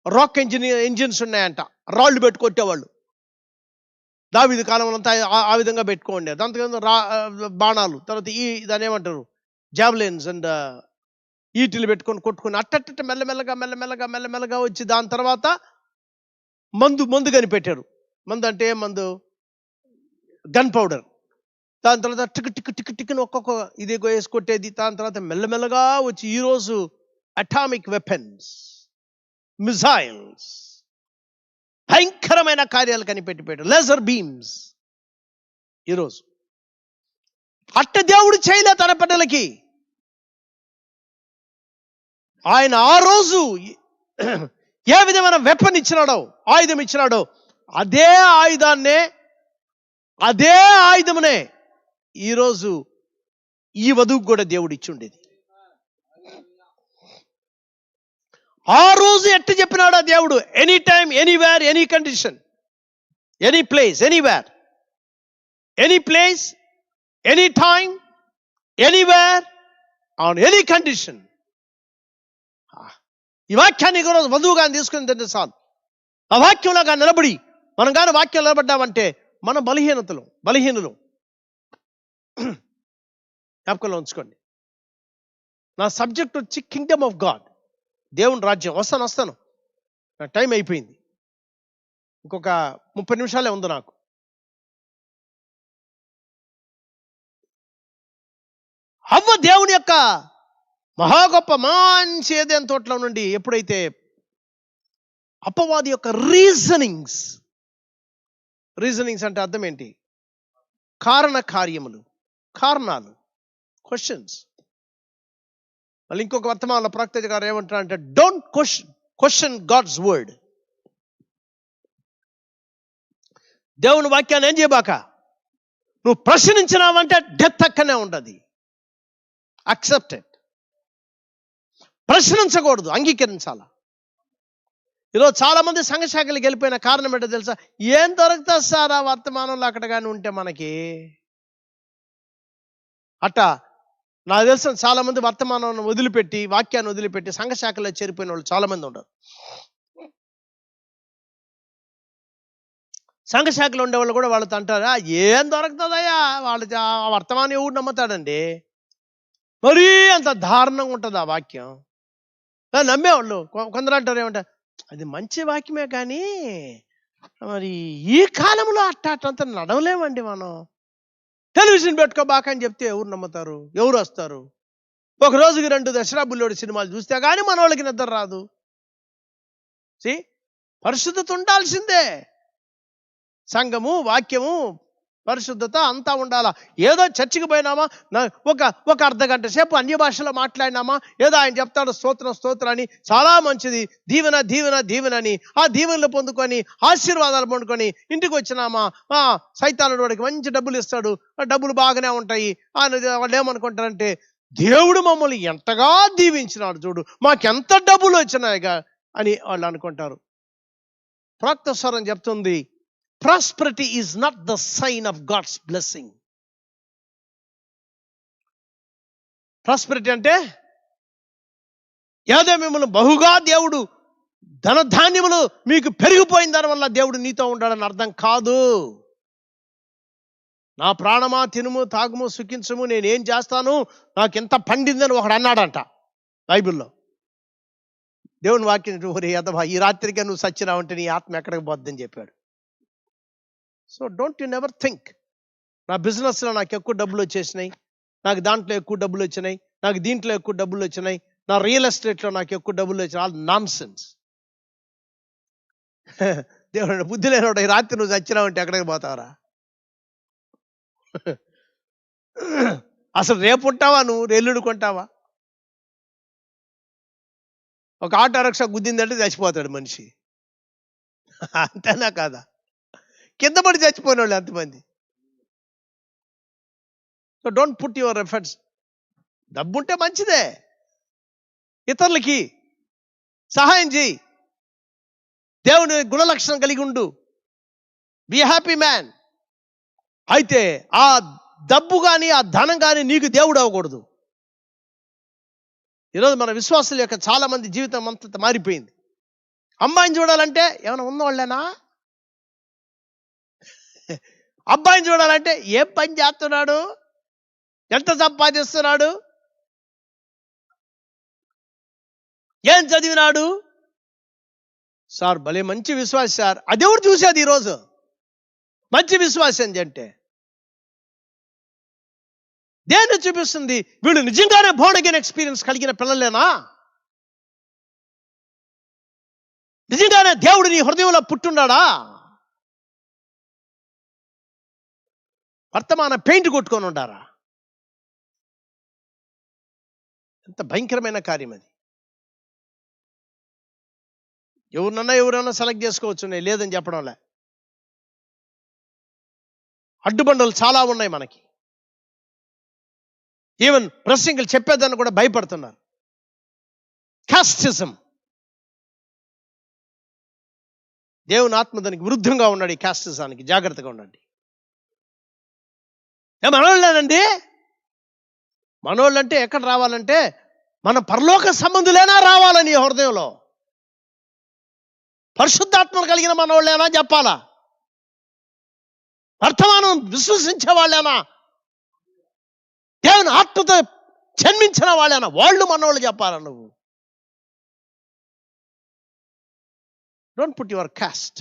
Speaker 1: రాక్ ఇంజిన్స్ ఉన్నాయంట, రాళ్ళు పెట్టి కొట్టేవాళ్ళు. దావీదు కాలంలో అంతా ఆ విధంగా పెట్టుకోండి. దాంతో బాణాలు, తర్వాత దాని ఏమంటారు, జావలిన్స్ అండ్ ఈటీలు పెట్టుకొని కొట్టుకుని అట్టట్ట మెల్లమెల్లగా వచ్చి దాని తర్వాత మందు కనిపెట్టారు. మందు అంటే మందు, గన్ పౌడర్. దాని తర్వాత టిక్ ఒక్కొక్క ఇది వేసి కొట్టేది. దాని తర్వాత మెల్లమెల్లగా వచ్చి ఈరోజు అటామిక్ వెపన్స్, మిసైల్స్, భయంకరమైన కార్యాలు కనిపెట్టిపోయాడు, లేజర్ బీమ్స్. ఈరోజు అట్ట దేవుడు చేయలే తన బిడ్డలకి. ఆయన ఆ రోజు ఏ విధమైన వెపన్ ఇచ్చినాడో, ఆయుధం ఇచ్చినాడో, అదే ఆయుధమునే ఈరోజు ఈ వధువుకు కూడా దేవుడు ఇచ్చి ఉండేది. ఆ రోజు ఎట్టు చెప్పినాడా దేవుడు, any time, anywhere, any condition, any place, anywhere, any place, any time, anywhere, on any condition. ఈ వాక్యాన్ని కూడా వధువు కానీ తీసుకుని తింటే చాలు. ఆ వాక్యంలో కానీ నిలబడి మనం కానీ వాక్యం నిలబడ్డామంటే మన బలహీనులు జ్ఞాపకంలో ఉంచుకోండి. నా సబ్జెక్ట్ వచ్చి కింగ్డమ్ ఆఫ్ గాడ్, దేవుని రాజ్యం. వస్తాను. నా టైం అయిపోయింది, ఇంకొక 30 నిమిషాలే ఉంది నాకు. హవ్వ దేవుని యొక్క మహా గొప్ప మంచి ఏదైనా తోటలో నుండి ఎప్పుడైతే అపవాది యొక్క రీజనింగ్స్ అంటే అర్థం ఏంటి? కార్యములు, కారణాలు, క్వశ్చన్స్. మళ్ళీ ఇంకొక వర్తమానంలో ప్రవక్త గారు ఏమంటారంటే, డోంట్ క్వశ్చన్ గాడ్స్ వర్డ్. దేవుని వాక్యాన్ని ఏం చేయబాక, నువ్వు ప్రశ్నించినావంటే డెత్ అక్కనే ఉండదు. అక్సెప్టెడ్. ప్రశ్నించకూడదు, అంగీకరించాల. ఈరోజు చాలా మంది సంఘశాఖలకు వెళ్ళిపోయిన కారణం ఏంటో తెలుసా? ఏం దొరుకుతుంది సార్ ఆ వర్తమానంలో అక్కడ కానీ ఉంటే మనకి. అట్టా నాకు తెలిసిన చాలా మంది వర్తమానాన్ని వదిలిపెట్టి, వాక్యాన్ని వదిలిపెట్టి సంఘశాఖలో చేరిపోయిన వాళ్ళు చాలా మంది ఉన్నారు. సంఘశాఖలో ఉండేవాళ్ళు కూడా వాళ్ళతో అంటారా, ఏం దొరుకుతుందయ్యా వాళ్ళు, ఆ వర్తమానం ఎవడు నమ్ముతాడండి, మరీ అంత దారుణంగా ఉంటుంది ఆ వాక్యం. నమ్మేవాళ్ళు కొందరు అంటారు ఏమంటారు, అది మంచి వాక్యమే కానీ మరి ఈ కాలంలో అట్టంతా నడవలేమండి మనం, టెలివిజన్ పెట్టుకోబాక అని చెప్తే ఎవరు నమ్ముతారు, ఎవరు వస్తారు? ఒక రోజుకి 2 దసరా బుల్లోడి సినిమాలు చూస్తే కానీ మన వాళ్ళకి నిద్ర రాదు. పరిశుద్ధత ఉండాల్సిందే. సంఘము, వాక్యము, పరిశుద్ధత అంతా ఉండాలా. ఏదో చర్చికి పోయినామా, ఒక అర్ధ గంట సేపు అన్య భాషలో మాట్లాడినామా, ఏదో ఆయన చెప్తాడు స్తోత్రం అని, చాలా మంచిది, దీవెన అని ఆ దీవెనలు పొందుకొని ఆశీర్వాదాలు పొందుకొని ఇంటికి వచ్చినామా, సైతానుడు వాడికి మంచి డబ్బులు ఇస్తాడు, ఆ డబ్బులు బాగానే ఉంటాయి. వాళ్ళు ఏమనుకుంటారంటే, దేవుడు మమ్మల్ని ఎంతగా దీవించినాడు చూడు, మాకెంత డబ్బులు వచ్చినాయిగా అని వాళ్ళు అనుకుంటారు. ప్రవక్త స్వరం చెప్తుంది, prosperity is not the sign of God's blessing. Prosperity అంటే ఏదో మిమ్మల్ని బహుగా దేవుడు ధనధాన్యములు మీకు పెరిగిపోయిన దాని వల్ల దేవుడు నీతో ఉండాలని అర్థం కాదు. నా ప్రాణమా తినుము తాగుము సుఖించము, నేనేం చేస్తాను, నాకు ఎంత పండిందని ఒకడు అన్నాడంట బైబిల్లో. దేవుని వాక్యం, ఈ రాత్రికే నువ్వు సచ్చినావంటే నీ ఆత్మ ఎక్కడికి పోద్దని చెప్పాడు. So don't you never think, నా బిజినెస్లో నాకు ఎక్కువ డబ్బులు వచ్చేసినాయి, నాకు దాంట్లో ఎక్కువ డబ్బులు వచ్చినాయి, నాకు దీంట్లో ఎక్కువ డబ్బులు వచ్చినాయి, నా రియల్ ఎస్టేట్లో నాకు ఎక్కువ డబ్బులు వచ్చినాయి. All non sense. దేవుడు బుద్ధి లేనివాడు, ఈ రాత్రి నువ్వు చచ్చినావంటే ఎక్కడికి పోతావరా? అసలు రేపు ఉంటావా నువ్వు, ఎల్లుండి కొంటావా? ఒక ఆటో రిక్షా గుద్దిందంటే చచ్చిపోతాడు మనిషి, అంతేనా కాదా? కింద పడి చచ్చిపోయిన వాళ్ళు ఎంతమంది? So don't put your efforts. డబ్బుంటే మంచిదే, ఇతరులకి సహాయం చేయి, దేవుని గుణలక్షణం కలిగి ఉండు, బి హ్యాపీ మ్యాన్. అయితే ఆ డబ్బు కానీ ఆ ధనం కానీ నీకు దేవుడు అవ్వకూడదు. ఈరోజు మన విశ్వాసుల యొక్క చాలా మంది జీవితం అంతా మారిపోయింది. అమ్మాయిని చూడాలంటే ఏమైనా ఉన్నవాళ్ళేనా? అబ్బాయిని చూడాలంటే ఏం పని చేస్తున్నాడు, ఎంత సంపాదిస్తున్నాడు, ఏం చదివినాడు, సార్ భలే మంచి విశ్వాసి సార్, అదేవుడు చూసేది ఈరోజు మంచి విశ్వాసి అని అంటే దేన్ని చూపిస్తుంది? వీళ్ళు నిజంగానే బోర్న్ అగైన్ ఎక్స్పీరియన్స్ కలిగిన పిల్లలేనా? నిజంగానే దేవుడు నీ హృదయంలో పుట్టున్నాడా? వర్తమాన పెయింట్ కొట్టుకొని ఉంటారా? ఎంత భయంకరమైన కార్యం అది. ఎవరైనా సెలెక్ట్ చేసుకోవచ్చు, నేను లేదని చెప్పడంలే. అడ్డుబండలు చాలా ఉన్నాయి మనకి. ఈవెన్ ప్రసంగులు చెప్పేదాన్ని కూడా భయపడుతున్నారు. కాస్టిజం, దేవుని ఆత్మ దానికి విరుద్ధంగా ఉన్నాడు. ఈ కాస్టిజానికి జాగ్రత్తగా ఉండండి. మనోళ్ళేనండి, మనోళ్ళంటే ఎక్కడ రావాలంటే మన పరలోక సంబంధులేనా రావాలని హృదయంలో, పరిశుద్ధాత్మలు కలిగిన మనోళ్ళేనా చెప్పాలా, వర్తమానం విశ్వసించే వాళ్ళేనా, దేవుని ఆత్మతో జన్మించిన వాళ్ళేనా, వాళ్ళు మనోళ్ళు చెప్పాలా నువ్వు. Don't put your cost.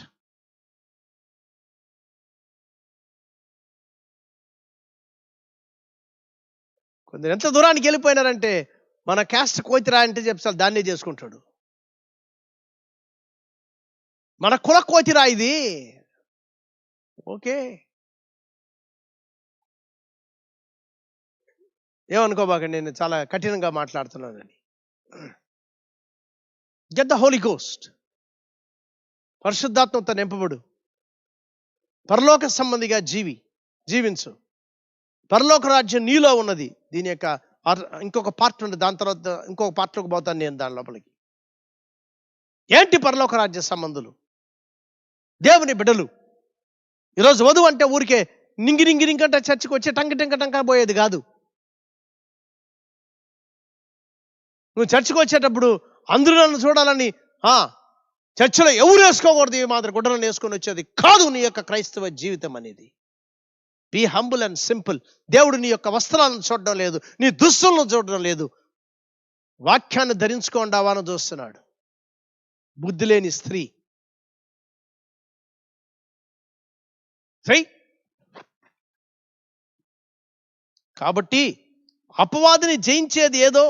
Speaker 1: కొందరు ఎంత దూరానికి వెళ్ళిపోయినారంటే మన క్యాస్ట్ కోతిరా అంటే చెప్తారు, దాన్నే చేసుకుంటాడు. మన కుల కోతిరా ఇది, ఓకే, ఏమనుకోబాకండి, నేను చాలా కఠినంగా మాట్లాడుతున్నానని. గెట్ ద హోలీ గోస్ట్, పరిశుద్ధాత్మతో నింపబడు, పరలోక సంబంధిగా జీవించు. పరలోక రాజ్యం నీలో ఉన్నది. దీని యొక్క ఇంకొక పార్ట్ ఉంది, దాని తర్వాత ఇంకొక పార్ట్లోకి పోతాను నేను దాని లోపలికి. ఏంటి పరలోక రాజ్య సంబంధులు? దేవుని బిడ్డలు. ఈరోజు వధువు అంటే ఊరికే నింగిరింగిరింకంటే చర్చికి వచ్చి టంక పోయేది కాదు. నువ్వు చర్చికి వచ్చేటప్పుడు అందరూ నన్ను చూడాలని చర్చిలో ఎవరు వేసుకోకూడదు ఈ మాత్రం గుడ్డలను వేసుకొని వచ్చేది కాదు నీ యొక్క క్రైస్తవ జీవితం అనేది. Be humble and simple. దేవుడు నీ యొక్క వస్త్రాలను చూడడం లేదు, నీ దుస్తులను చూడడం లేదు, వాక్యాన్ని ధరించుకోండావా అని చూస్తున్నాడు. బుద్ధి లేని స్త్రీ. కాబట్టి అపవాదిని జయించేది ఏదో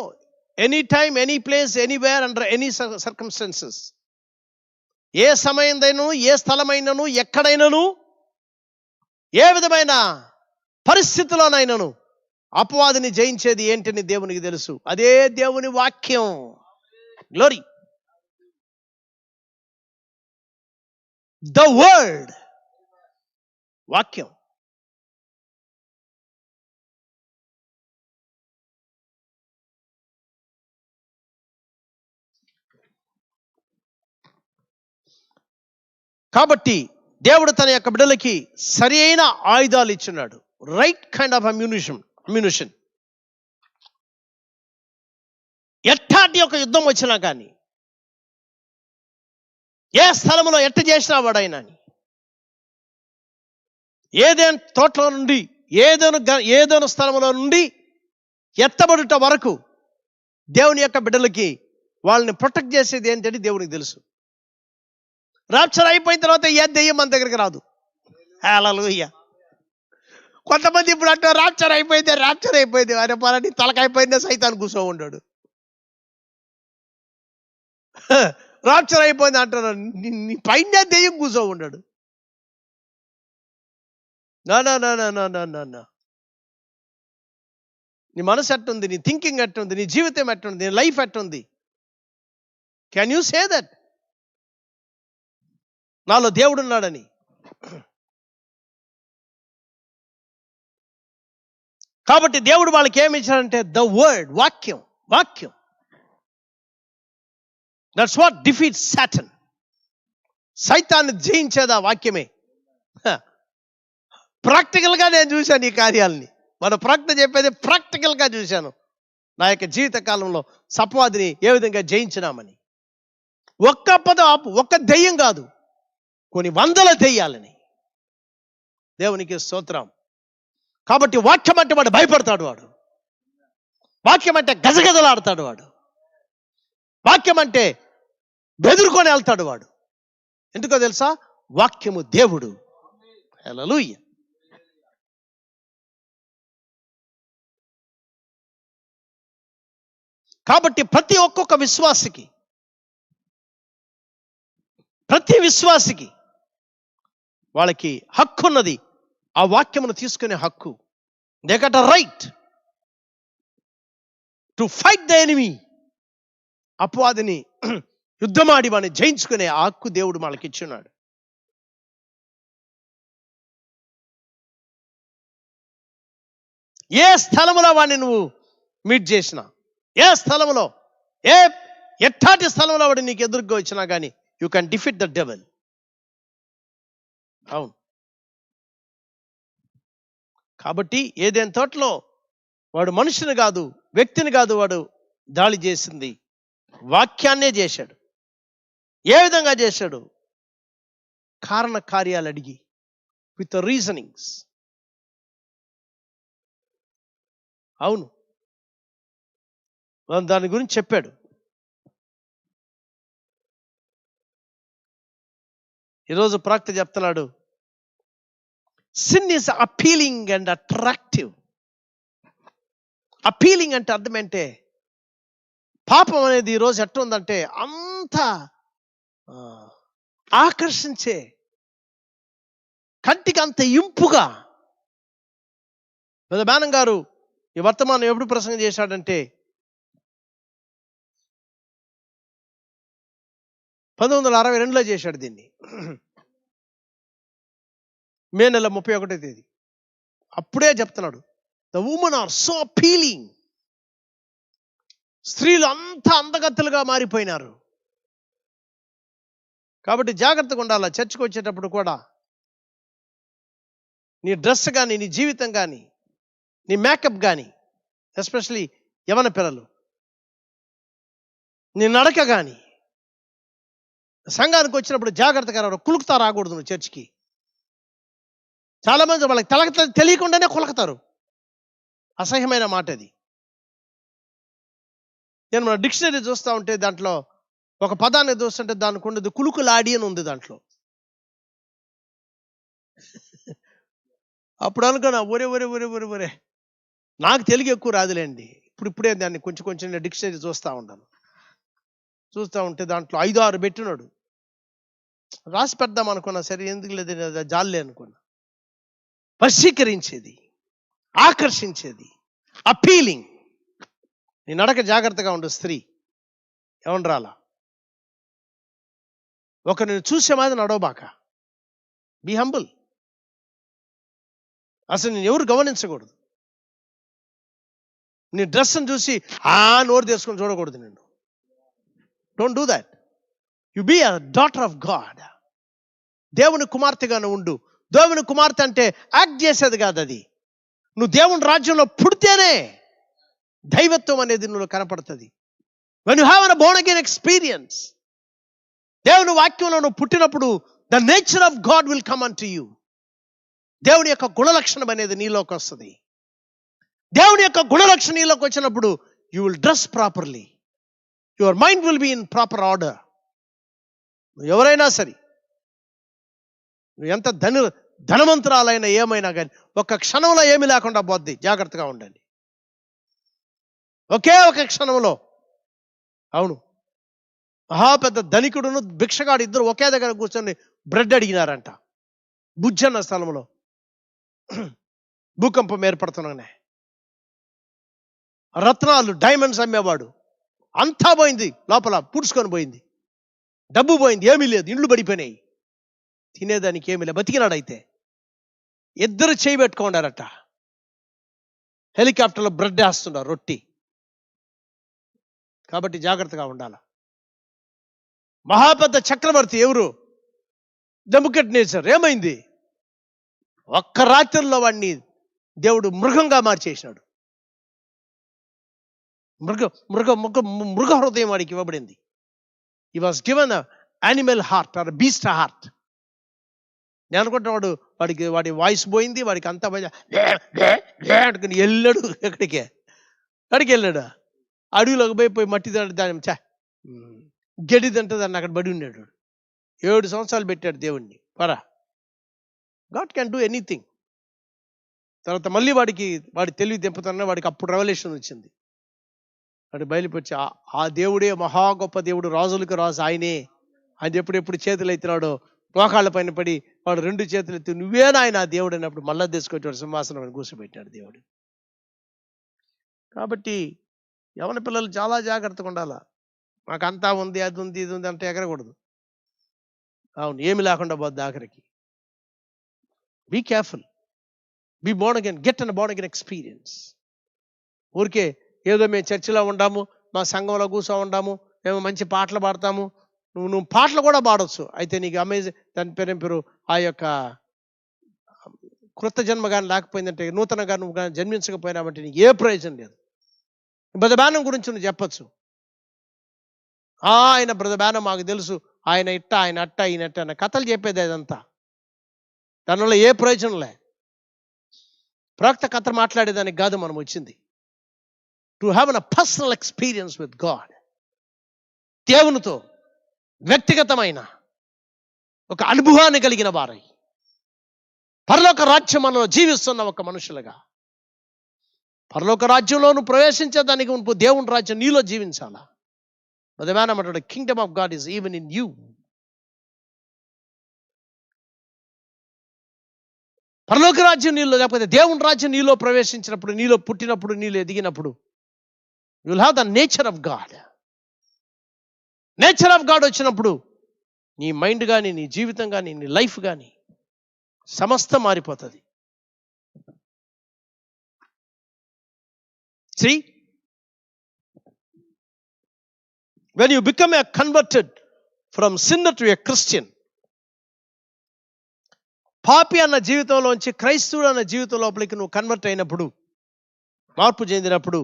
Speaker 1: any time, any place, anywhere, under any circumstances. ఏ సమయందైనను, ఏ స్థలమైనను, ఎక్కడైనాను, ఏ విధమైన పరిస్థితిలోనైనాను అపవాదిని జయించేది ఏంటని దేవునికి తెలుసు. అదే దేవుని వాక్యం. గ్లోరీ. ద వర్డ్, వాక్యం. కాబట్టి దేవుడు తన యొక్క బిడ్డలకి సరి అయిన ఆయుధాలు ఇచ్చున్నాడు. Right kind of ammunition. ఎట్టాటి యొక్క యుద్ధం వచ్చినా కానీ, ఏ స్థలంలో ఎట్ట చేసినా వాడైనా, ఏదైనా తోటలో నుండి, ఏదైనా స్థలంలో నుండి ఎత్తబడుట వరకు దేవుని యొక్క బిడ్డలకి వాళ్ళని ప్రొటెక్ట్ చేసేది ఏంటంటే దేవునికి తెలుసు. రాప్చర్ అయిపోయిన తర్వాత ఏ దెయ్యం మన దగ్గరికి రాదు. హల్లెలూయా. కొంతమంది ఇప్పుడు అంటే రాప్చర్ అయిపోయింది అరే పలాని తలకైపోయిందే సైతాన్ని కూర్చో ఉన్నాడు. రాప్చర్ అయిపోయింది అంటున్నాడు, నీ పైన దెయ్యం కూర్చో ఉన్నాడు. నా నీ మనసు ఎట్టుంది, నీ థింకింగ్ ఎట్టుంది, నీ జీవితం ఎట్టుంది, నీ లైఫ్ ఎట్టుంది? కెన్ యూ సే దట్ నాలో దేవుడు ఉన్నాడని? కాబట్టి దేవుడు వాళ్ళకి ఏమి ఇచ్చాడంటే ద వర్డ్, వాక్యం. That's what defeats Satan. సైతాన్ని జయించేది ఆ వాక్యమే. ప్రాక్టికల్గా నేను చూశాను ఈ కార్యాలని. మన ప్రకటన చెప్పేది ప్రాక్టికల్గా చూశాను నా యొక్క జీవిత కాలంలో సపవాదిని ఏ విధంగా జయించినామని. ఒక్క దెయ్యం కాదు, కొన్ని వందల దెయ్యాలని. దేవునికి స్తోత్రం. కాబట్టి వాక్యం అంటే వాడు భయపడతాడు, వాక్యం అంటే గజగజలాడతాడు, వాక్యం అంటే బెదురుకొని వెళ్తాడు వాడు. ఎందుకో తెలుసా? వాక్యము దేవుడు. హల్లెలూయా. కాబట్టి ప్రతి విశ్వాసికి వాళ్ళకి హక్కు ఉన్నది, ఆ వాక్యమును తీసుకునే హక్కు. They got a right to fight the enemy. అపవాదిని యుద్ధమాడి వాడిని జయించుకునే ఆ హక్కు దేవుడు వాళ్ళకి ఇచ్చున్నాడు. ఏ స్థలములో వాడిని నువ్వు మీట్ చేసినా, ఏ స్థలంలో, ఎట్టాటి స్థలంలో వాడు నీకు ఎదురుగా వచ్చినా కానీ you can defeat the devil. అవును. కాబట్టి ఏదైనా తోటలో వాడు మనుషుని కాదు, వ్యక్తిని కాదు వాడు దాడి చేసింది, వాక్యాన్నే చేశాడు. ఏ విధంగా చేశాడు? కారణ కార్యాలు అడిగి, విత్ రీజనింగ్స్. అవును, దాని గురించి చెప్పాడు. ఈరోజు ప్రవక్త చెప్తున్నాడు, sin is appealing and attractive. Appealing అంటే అర్థం ఏంటే, పాపం అనేది ఈరోజు ఎట్లుందంటే అంత ఆకర్షించే, కంటికి అంత ఇంపుగా. బ్రదర్ గారు ఈ వర్తమానం ఎప్పుడు ప్రసంగం చేశాడంటే 1962లో చేశాడు దీన్ని, మే నెల 31వ తేదీ. అప్పుడే చెప్తున్నాడు, the women are so appealing. స్త్రీలు అంత అందగత్తెలుగా మారిపోయినారు. కాబట్టి జాగ్రత్తగా ఉండాలి. చర్చికి వచ్చేటప్పుడు కూడా నీ డ్రెస్ కానీ, నీ జీవితం కానీ, నీ మేకప్ కానీ, ఎస్పెషలీ యవన పిల్లలు, నీ నడక కానీ, సంఘానికి వచ్చినప్పుడు జాగ్రత్తగా కులుకుతా రాకూడదు. నువ్వు చర్చికి చాలా మంది వాళ్ళకి తెలియకుండానే కులకతారు. అసహ్యమైన మాట అది. నేను మన డిక్షనరీ చూస్తూ ఉంటే దాంట్లో ఒక పదాన్ని చూస్తుంటే దానికి ఉండదు కులుకులాడి అని ఉంది దాంట్లో. అప్పుడు అనుకున్నా, ఒరే ఒరే ఒరే ఒరే ఒరే నాకు తెలుగు ఎక్కువ రాదులేండి. ఇప్పుడే దాన్ని కొంచెం కొంచెం డిక్షనరీ చూస్తూ ఉంటాను. చూస్తూ ఉంటే దాంట్లో 5-6 పెట్టినాడు. రాసి పెడదాం అనుకున్నా, సరే ఎందుకు లేదు జాలే అనుకున్నా. వశీకరించేది, ఆకర్షించేది, అపీలింగ్. నీ నడక జాగ్రత్తగా ఉండు స్త్రీ. ఏమండ్రాలా ఒకరిని చూసే మాది నడవబాక. Be humble. అసలు నేను ఎవరు గమనించకూడదు. నీ డ్రెస్ని చూసి నోరు తీసుకొని చూడకూడదు. నేను don't do that. You be a daughter of God. దేవుని కుమార్తెగానే ఉండు. దేవుని కుమార్తె అంటే యాక్ట్ చేసేది కాదు. అది నువ్వు దేవుని రాజ్యంలో పుడితేనే దైవత్వం అనేది నువ్వు కనపడుతుంది. When you have a Born again experience, దేవుని వాక్యంలో నువ్వు పుట్టినప్పుడు the nature of God will come on to you. దేవుని యొక్క గుణలక్షణం అనేది నీలోకి వస్తుంది. దేవుని యొక్క గుణలక్షణం నీలోకి వచ్చినప్పుడు you will dress properly. Your mind will be in proper order. ఎవరైనా సరే, నువ్వు ఎంత ధనవంతురాలైనా ఏమైనా కానీ ఒక్క క్షణంలో ఏమీ లేకుండా పోద్ది. జాగ్రత్తగా ఉండండి. ఒకే ఒక క్షణంలో. అవును, పెద్ద ధనికుడును భిక్షగాడు ఇద్దరు ఒకే దగ్గర కూర్చొని బ్రెడ్ అడిగినారంట. బుజ్జన్న స్థలంలో భూకంపం ఏర్పడుతున్నానే. రత్నాలు, డైమండ్స్ అమ్మేవాడు. అంతా పోయింది, లోపల పుడుచుకొని పోయింది. డబ్బు పోయింది, ఏమీ లేదు, ఇండ్లు పడిపోయినాయి, తినేదానికి ఏమీ లేదు. బతికినాడైతే ఇద్దరు చేయి పెట్టుకున్నారట. హెలికాప్టర్లో బ్రెడ్ వేస్తున్నారు, రొట్టి. కాబట్టి జాగ్రత్తగా ఉండాలి. మహాపెద్ద చక్రవర్తి ఎవరు? నెబుకద్నెజర్. ఏమైంది? ఒక్క రాత్రిలో వాడిని దేవుడు మృగంగా మార్చేసినాడు. మృగ హృదయం వాడికి ఇవ్వబడింది. He was given animal heart or beast heart. నేను అనుకుంటున్నాడు వాడి వాయిస్ పోయింది, వాడికి అంతా అనుకుని వెళ్ళాడు. ఎక్కడికి వెళ్ళాడు? అడవిలోకి పోయి మట్టి దాని గడ్డి తింటుంది అని అక్కడ బడి ఉన్నాడు. 7 సంవత్సరాలు పెట్టాడు దేవుణ్ణి. పరా, గాడ్ క్యాన్ డూ ఎనీథింగ్. తర్వాత మళ్ళీ వాడి తెలివి దింపుతున్నా వాడికి అప్పుడు రెవల్యూషన్ వచ్చింది. వాడు బయలుపరిచి ఆ దేవుడే మహా గొప్ప దేవుడు, రాజులకు రాజు ఆయనే. ఆయన ఎప్పుడెప్పుడు చేతులు ఎత్తినాడో మోకాళ్ళ పైన పడి వాడు 2 చేతులు ఎత్తి నువ్వేనాయన ఆ దేవుడు అన్నప్పుడు మళ్ళా తీసుకొచ్చాడు సింహాసనం కూర్చోబెట్టాడు దేవుడు. కాబట్టి యవన పిల్లలు చాలా జాగ్రత్తగా ఉండాలా. మాకు అంతా ఉంది, అది ఉంది, ఇది ఉంది అంటే ఎగరకూడదు. అవును, ఏమి లేకుండా పోద్ది ఆఖరికి. Be careful, be born again, get an born again experience. ఊరికే ఏదో మేము చర్చిలో ఉండాము, మా సంఘంలో కూర్చో ఉండాము, మేము మంచి పాటలు పాడతాము. నువ్వు పాటలు కూడా పాడవచ్చు. అయితే నీకు దాని పేరు ఆ యొక్క కృత జన్మ కానీ లేకపోయిందంటే, నూతనంగా నువ్వు కానీ జన్మించకపోయినామంటే నీకు ఏ ప్రయోజనం లేదు. బ్రదబానం గురించి నువ్వు చెప్పచ్చు. ఆయన బ్రదబానం మాకు తెలుసు, ఆయన ఇట్ట, ఆయన అట్ట, ఈయన అట్ట అన్న కథలు చెప్పేది అదంతా. దానివల్ల ఏ ప్రయోజనం లే. ప్రవక్త కథ మాట్లాడేదానికి కాదు మనం వచ్చింది. To have a personal experience with God. దేవునితో వ్యక్తిగతమైన ఒక అనుభవాన్ని కలిగిన వారై పరలోక రాజ్యం మనలో జీవిస్తున్న ఒక మనుషులుగా, పరలోక రాజ్యంలోను ప్రవేశించేదానికి మునుపు దేవుని రాజ్యం నీలో జీవించాలా. అదేమేనమంటాడు, kingdom of God is even in you. పరలోక రాజ్యం నీలో, లేకపోతే దేవుని రాజ్యం నీలో ప్రవేశించినప్పుడు, నీలో పుట్టినప్పుడు, నీలో ఎదిగినప్పుడు you will have the nature of God. Nature of God వచ్చినప్పుడు నీ మైండ్ కానీ, నీ జీవితం కానీ, నీ లైఫ్ కానీ సమస్తం మారిపోతుంది. See, when you become a converted from sinner to a Christian, పాపి అన్న జీవితంలోంచి క్రైస్తవుడు అన్న జీవితం లోపలికి నువ్వు కన్వర్ట్ అయినప్పుడు, మార్పు చెందినప్పుడు,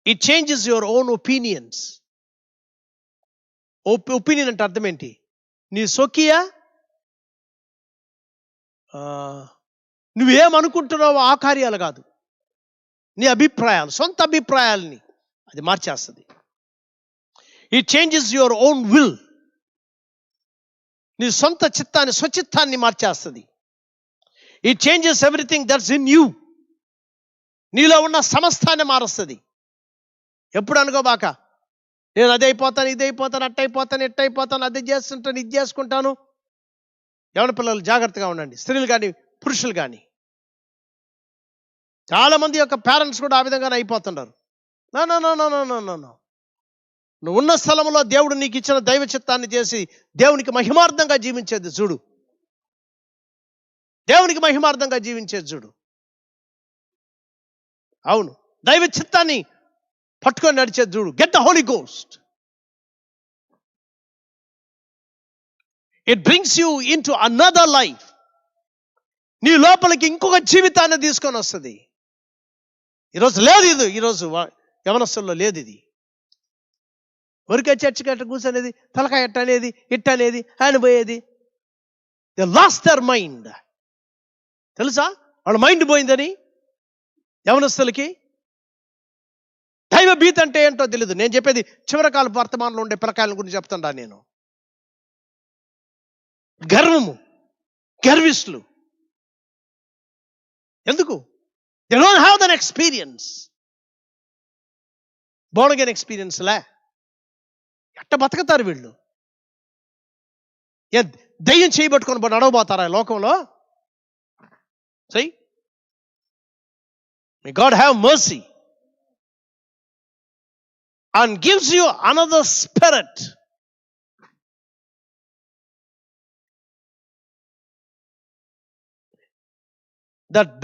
Speaker 1: it changes your own opinions. Opinion అంటే అర్థం ఏంటి? నీ స్వకీయ నువ్వేమనుకుంటున్నావో ఆ కార్యాలు కాదు, నీ అభిప్రాయాలు, సొంత అభిప్రాయాలని అది మార్చేస్తుంది. It changes your own will. నీ సొంత చిత్తాన్ని, స్వచిత్తాన్ని మార్చేస్తుంది. It changes everything that's in you. నీలో ఉన్న సమస్తాన్ని మారుస్తుంది. ఎప్పుడు అనుకోబాక, నేను అది అయిపోతాను, ఇది అయిపోతాను, అట్టయిపోతాను, ఎట్టయిపోతాను, అది చేస్తుంటాను, ఇది చేసుకుంటాను. యవన పిల్లలు జాగ్రత్తగా ఉండండి, స్త్రీలు కానీ పురుషులు కానీ. చాలా మంది యొక్క పేరెంట్స్ కూడా ఆ విధంగానే అయిపోతున్నారు. No no no no no no no no. నువ్వు ఉన్న స్థలంలో దేవుడు నీకు ఇచ్చిన దైవ చిత్తాన్ని చేసి దేవునికి మహిమార్థంగా జీవించేది చూడు. దేవునికి మహిమార్థంగా జీవించేది చూడు. అవును, దైవ చిత్తాన్ని పట్టుకొని నడిచేది చూడు. Get the Holy Ghost. It brings you into another life. నీ లోపలికి ఇంకొక జీవితాన్ని తీసుకొని వస్తుంది. ఈరోజు లేదు ఇది, ఈరోజు యవనస్తుల్లో లేదు ఇది. ఊరికే చర్చి కట్ట కూర్చొనేది, తలకాయ ఎట్ట అనేది, ఇట్ట అనేది, ఆయన పోయేది. They last their mind. తెలుసా వాళ్ళ మైండ్ పోయిందని యవనస్తులకి? దైవ భీతి అంటే ఏంటో తెలీదు. నేను చెప్పేది చివరికాల వర్తమానంలో ఉండే పిల్లకాయల గురించి చెప్తాడా నేను. గర్వము, గర్విష్ఠులు. ఎందుకు? They don't have then experience. Born again experience లే. ఎట్ట బతుకుతారు వీళ్ళు? దయ్యం చేయబట్టుకొని నడవబోతారా లోకంలో? సై, may God have mercy and gives you another spirit. that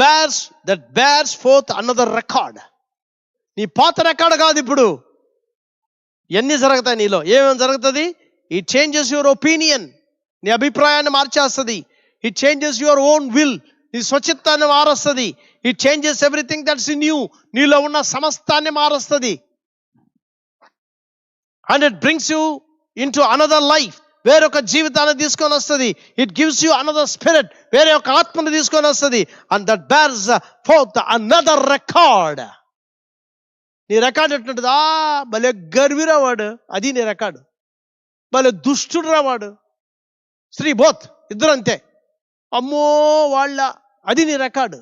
Speaker 1: bears forth another record. నీ పాత రికార్డ్ కాదు ఇప్పుడు. ఎన్ని జరుగుతాయి నీలో? ఏమేమి జరుగుతుంది? It changes your opinion. నీ అభిప్రాయాన్ని మార్చేస్తుంది. It changes your own will. నీ స్వచిత్తాన్ని మారుస్తుంది. It changes everything that's in you. నీలో ఉన్న సమస్తాన్ని మారుస్తుంది. And it brings you into another life. వేరొక జీవితాన్ని తీసుకొని వస్తుంది. It gives you another spirit. వేరే ఒక ఆత్మను తీసుకొని వస్తుంది. And that bears fourth another record. నీ రికార్డు ఎట్లుంటుంది? భలే గర్విరా వాడు, అది నీ రికార్డు. భలే దుష్టుడు రావాడు, స్త్రీ బోత్ ఇద్దరు అంతే, అమ్మో వాళ్ళ, అది నీ రికార్డు.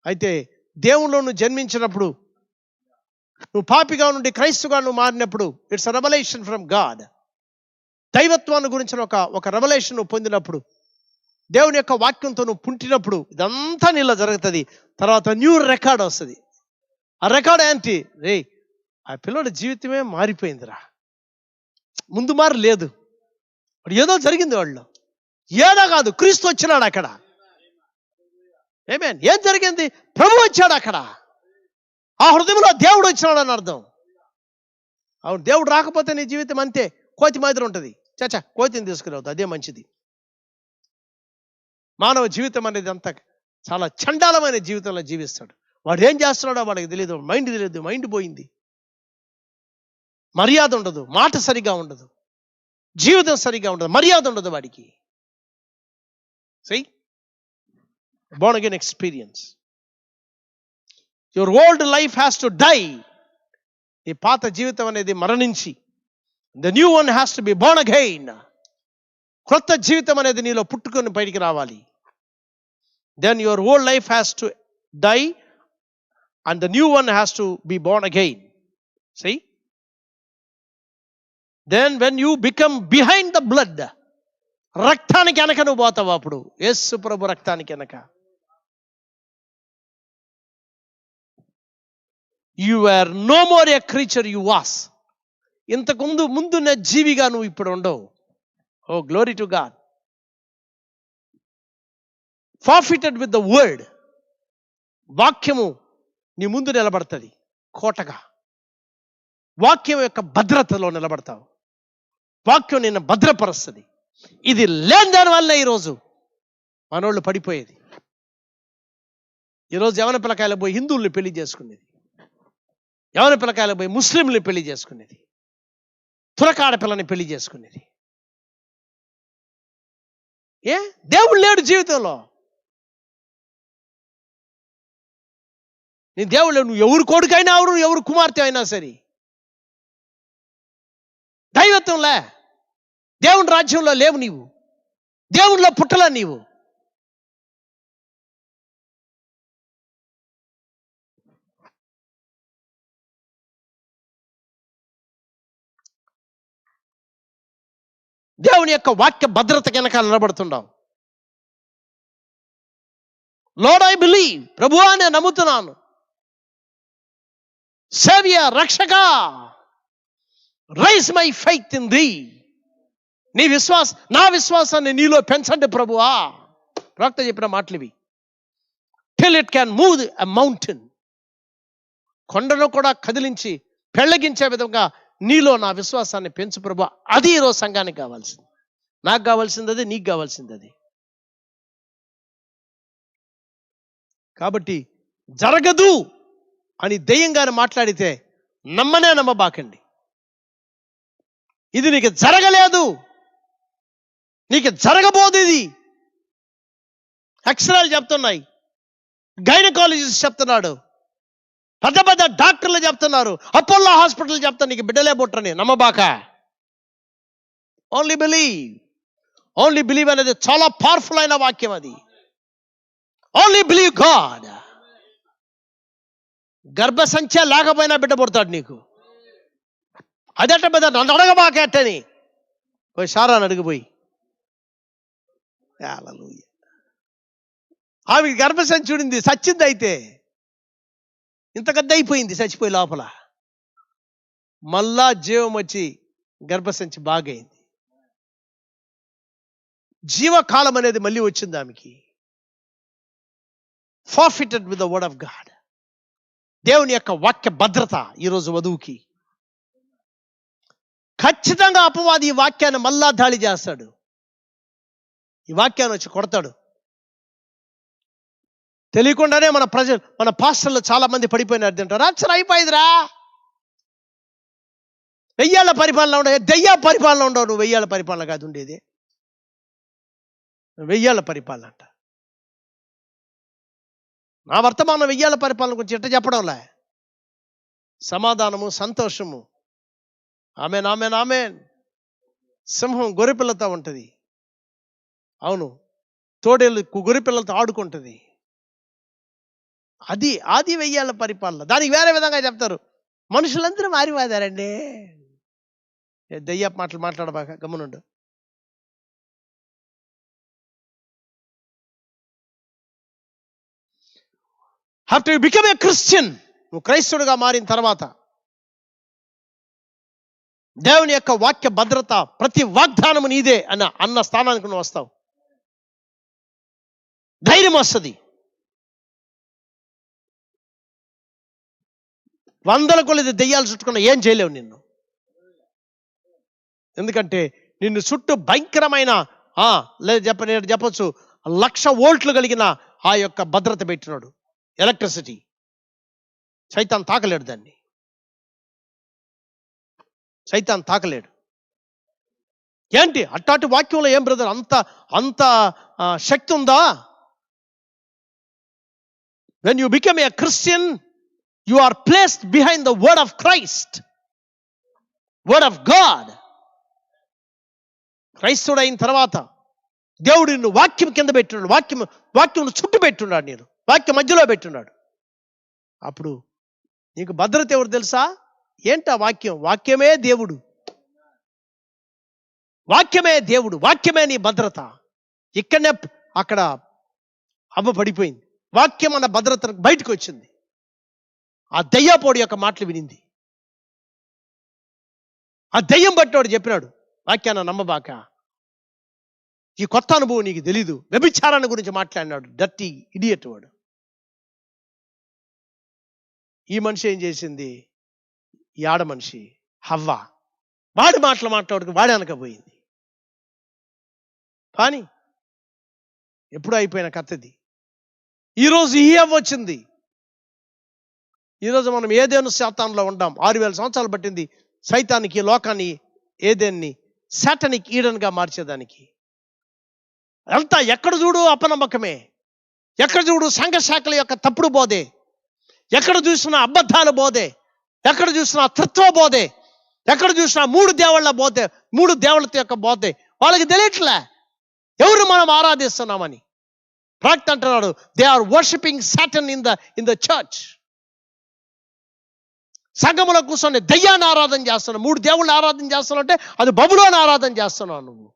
Speaker 1: అయితే దేవుల్లో నువ్వు జన్మించినప్పుడు, నువ్వు పాపిగా నుండి క్రైస్తుగా నువ్వు మారినప్పుడు, it's a revolution from God. దైవత్వాన్ని గురించిన ఒక రెవల్యూషన్ నువ్వు పొందినప్పుడు, దేవుని యొక్క వాక్యంతో నువ్వు పుట్టినప్పుడు, ఇదంతా నీలో జరుగుతుంది. తర్వాత న్యూ రికార్డ్ వస్తుంది. ఆ రికార్డ్ ఏంటి? రే, ఆ పిల్లడి జీవితమే మారిపోయిందిరా, ముందు మారు లేదు, ఏదో జరిగింది వాళ్ళు. ఏదో కాదు, క్రీస్తు వచ్చినాడు అక్కడ. ఏం జరిగింది? ప్రభు వచ్చాడు అక్కడ. ఆ హృదయంలో దేవుడు వచ్చినాడు అని అర్థం. అవును, దేవుడు రాకపోతే నీ జీవితం అంతే, కోతి మాదిరి ఉంటుంది. చాచా, కోతిని తీసుకురావద్దు, అదే మంచిది. మానవ జీవితం అనేది అంతా చాలా చండాలమైన జీవితంలో జీవిస్తాడు. వాడు ఏం చేస్తున్నాడో వాడికి తెలియదు, మైండ్ తెలియదు, మైండ్ పోయింది. మర్యాద ఉండదు, మాట సరిగా ఉండదు, జీవితం సరిగా ఉండదు, మర్యాద ఉండదు వాడికి. See? Born again experience. Your old life has to die. ఈ పాత జీవితం అనేది మరణించి, the new one has to be born again. క్రొత్త జీవితం అనేది నీలో పుట్టుకొని బయటికి రావాలి. Then your whole life has to die and the new one has to be born again. See? Then when you become behind the blood, రక్తానికి వెనక నువ్వు పోతావు. అప్పుడు యేసు ప్రభు రక్తానికి వెనక. You are no more a creature you was. ఇంతకు ముందున్న జీవిగా నువ్వు ఇప్పుడు ఉండవు. Oh, glory to God. Forfeited with the word. వాక్యము నీ ముందు నిలబడుతుంది కోటగా. వాక్యం యొక్క భద్రతలో నిలబడతావు. వాక్యం నిన్ను భద్రపరుస్తుంది. ఇది లేని దానివల్ల ఈరోజు మనోళ్ళు పడిపోయేది. ఈరోజు యవన పిల్లకాయలు పోయి హిందువుల్ని పెళ్లి చేసుకునేది, యవన పిల్లకాయలు పోయి ముస్లింల్ని పెళ్లి చేసుకునేది, తురకాడ పిల్లని పెళ్లి చేసుకునేది. దేవుడు లేడు జీవితంలో. నీ దేవుడు నువ్వు ఎవరు కొడుకైనా ఎవరు కుమార్తె అయినా సరే, దైవత్వంలే, దేవుని రాజ్యంలో లేవు. నీవు దేవునిలో పుట్టలా. నీవు దేవుని యొక్క వాక్య భద్రత వెనకాల నిలబడుతున్నావు. లార్డ్ ఐ బిలీవ్, ప్రభువా నేను నమ్ముతున్నాను, సేవియర్ రక్షక, రైజ్ మై ఫెయిత్ ఇన్ థీ. నా విశ్వాసాన్ని నీలో పెంచండి ప్రభువా. ప్రవక్త చెప్పిన మాటలు ఇవి. Till it can move a mountain. కొండను కూడా కదిలించి పెళ్లగించే విధంగా నీలో నా విశ్వాసాన్ని పెంచు ప్రభువా. అది ఈరోజు సంఘానికి కావాల్సింది. నాకు కావాల్సింది అది, నీకు కావాల్సింది అది. కాబట్టి జరగదు అని దెయ్యంగానే మాట్లాడితే నమ్మబాకండి. ఇది నీకు జరగలేదు, నీకు జరగబోదు. ఇది ఎక్స్రేలు చెప్తున్నాయి, గైనకాలజిస్ట్ చెప్తున్నాడు, పెద్ద పెద్ద డాక్టర్లు చెప్తున్నారు, అపోలో హాస్పిటల్ చెప్తా నీకు బిడ్డలే పుట్టరని. నమ్మబాక. Only believe. ఓన్లీ బిలీవ్ అనేది చాలా పవర్ఫుల్ అయిన వాక్యం. అది ఓన్లీ బిలీవ్ గాడ్. గర్భసంఖ్య లేకపోయినా బిడ్డ పుడతాడు నీకు. అదట పెద్ద నన్ను అడగబాకేటని పోయి సారాన్ని అడిగిపోయి, ఆమె గర్భసంచి చూడింది, సచ్చింది. అయితే ఇంత గద్ద అయిపోయింది, చచ్చిపోయి లోపల మళ్ళా జీవం వచ్చి గర్భసంచి బాగైంది. జీవకాలం అనేది మళ్ళీ వచ్చింది ఆమెకి. Forfeited with the word of God. దేవుని యొక్క వాక్య భద్రత ఈరోజు వధువుకి. ఖచ్చితంగా అపవాది ఈ వాక్యాన్ని మళ్ళా దాడి చేస్తాడు. ఈ వాక్యాన్ని వచ్చి కొడతాడు. తెలియకుండానే మన పాస్టర్లు చాలా మంది పడిపోయినారు తింటారు. అచ్చరు అయిపోయిందిరా, వెయ్యాళ్ళ పరిపాలన ఉండవు. దెయ్య పరిపాలన ఉండవు. నువ్వు వెయ్యాళ్ళ పరిపాలన కాదు ఉండేది, వెయ్యాళ్ళ పరిపాలన అంట. నా వర్తమానం వెయ్యాళ్ళ పరిపాలన గురించి ఎట్ట చెప్పడంలే. సమాధానము, సంతోషము. Amen, amen, amen. సింహం గొర్రెపిల్లతో ఉంటుంది. అవును, తోడేళ్ళు గొర్రెపిల్లలతో ఆడుకుంటుంది. అది వెయ్యాళ్ళ పరిపాలన. దానికి వేరే విధంగా చెప్తారు. మనుషులందరూ మారిపోయారండి. దెయ్యపు మాటలు మాట్లాడబాక, గమ్మునుండు. After you become a Christian, నువ్వు క్రైస్తవుడిగా మారిన తర్వాత దేవుని యొక్క వాక్య భద్రత, ప్రతి వాగ్దానము నీదే అన్న స్థానానికి నువ్వు వస్తావు. ధైర్యం వస్తుంది. 100 కొలది దెయ్యాలు చుట్టుకున్న ఏం చేయలేవు నిన్ను. ఎందుకంటే నిన్ను చుట్టూ భయంకరమైన నేను చెప్పొచ్చు 1,00,000 వోల్ట్లు కలిగిన ఆ యొక్క భద్రత పెట్టినాడు. ఎలక్ట్రిసిటీ. సైతాన్ తాకలేడు దాన్ని. సైతాన్ తాకలేడు. ఏంటి అట్టాటి వాక్యంలో ఏం బ్రదర్ అంత శక్తి ఉందా? When you become a Christian, you are placed behind the word of Christ, word of God. క్రైస్తవుడు అయిన తర్వాత దేవుడు నిన్ను వాక్యం కింద పెట్టున్నాడు, వాక్యం చుట్టూ పెట్టున్నాడు, నేను వాక్యం మధ్యలో పెట్టున్నాడు. అప్పుడు నీకు భద్రత ఎవరు తెలుసా? ఏంటా వాక్యం? వాక్యమే దేవుడు, వాక్యమే దేవుడు, వాక్యమే నీ భద్రత. ఇక్కడనే అక్కడ అవ్వ పడిపోయింది. వాక్యం అన్న భద్రత బయటకు వచ్చింది. ఆ దయ్యపోడి యొక్క మాటలు వినింది. ఆ దయ్యం బట్టినోడు చెప్పినాడు, వాక్యాన్ని నమ్మబాక, ఈ కొత్త అనుభవం నీకు తెలీదు, వ్యభిచారాన్ని గురించి మాట్లాడినాడు, డర్టీ ఇడియట్ వాడు. ఈ మనిషి ఏం చేసింది? ఈ ఆడ మనిషి హవ్వ వాడి మాటలు మాట్లాడుకు వాడి అనకపోయింది. కానీ ఎప్పుడు అయిపోయిన కథది. ఈరోజు ఈ హవ్వ వచ్చింది. ఈరోజు మనం ఏదేను శాతాన్లో ఉంటాం. 6000 సంవత్సరాలు పట్టింది సైతానికి, లోకాన్ని, ఏదేన్ని శాటనిక్ ఈడన్గా మార్చేదానికి. అంతా ఎక్కడ చూడు అపనమ్మకమే, ఎక్కడ చూడు సంఘ శాఖల యొక్క తప్పుడు బోధే, ఎక్కడ చూసినా అబద్ధాల బోధే, ఎక్కడ చూసినా తత్వ బోధే, ఎక్కడ చూసినా 3 దేవుళ్ళ బోధే, 3 దేవుళ్ళ యొక్క బోధే. వాళ్ళకి తెలియట్లే ఎవరు మనం ఆరాధిస్తున్నామని. ప్రాక్త అంటున్నాడు, they are worshipping Satan in the church. సంఘములో కూర్చొని దయ్యాన్ని ఆరాధన చేస్తున్నావు, 3 దేవుళ్ళని ఆరాధన చేస్తున్నావు అంటే అది బబులోని ఆరాధన చేస్తున్నావు నువ్వు.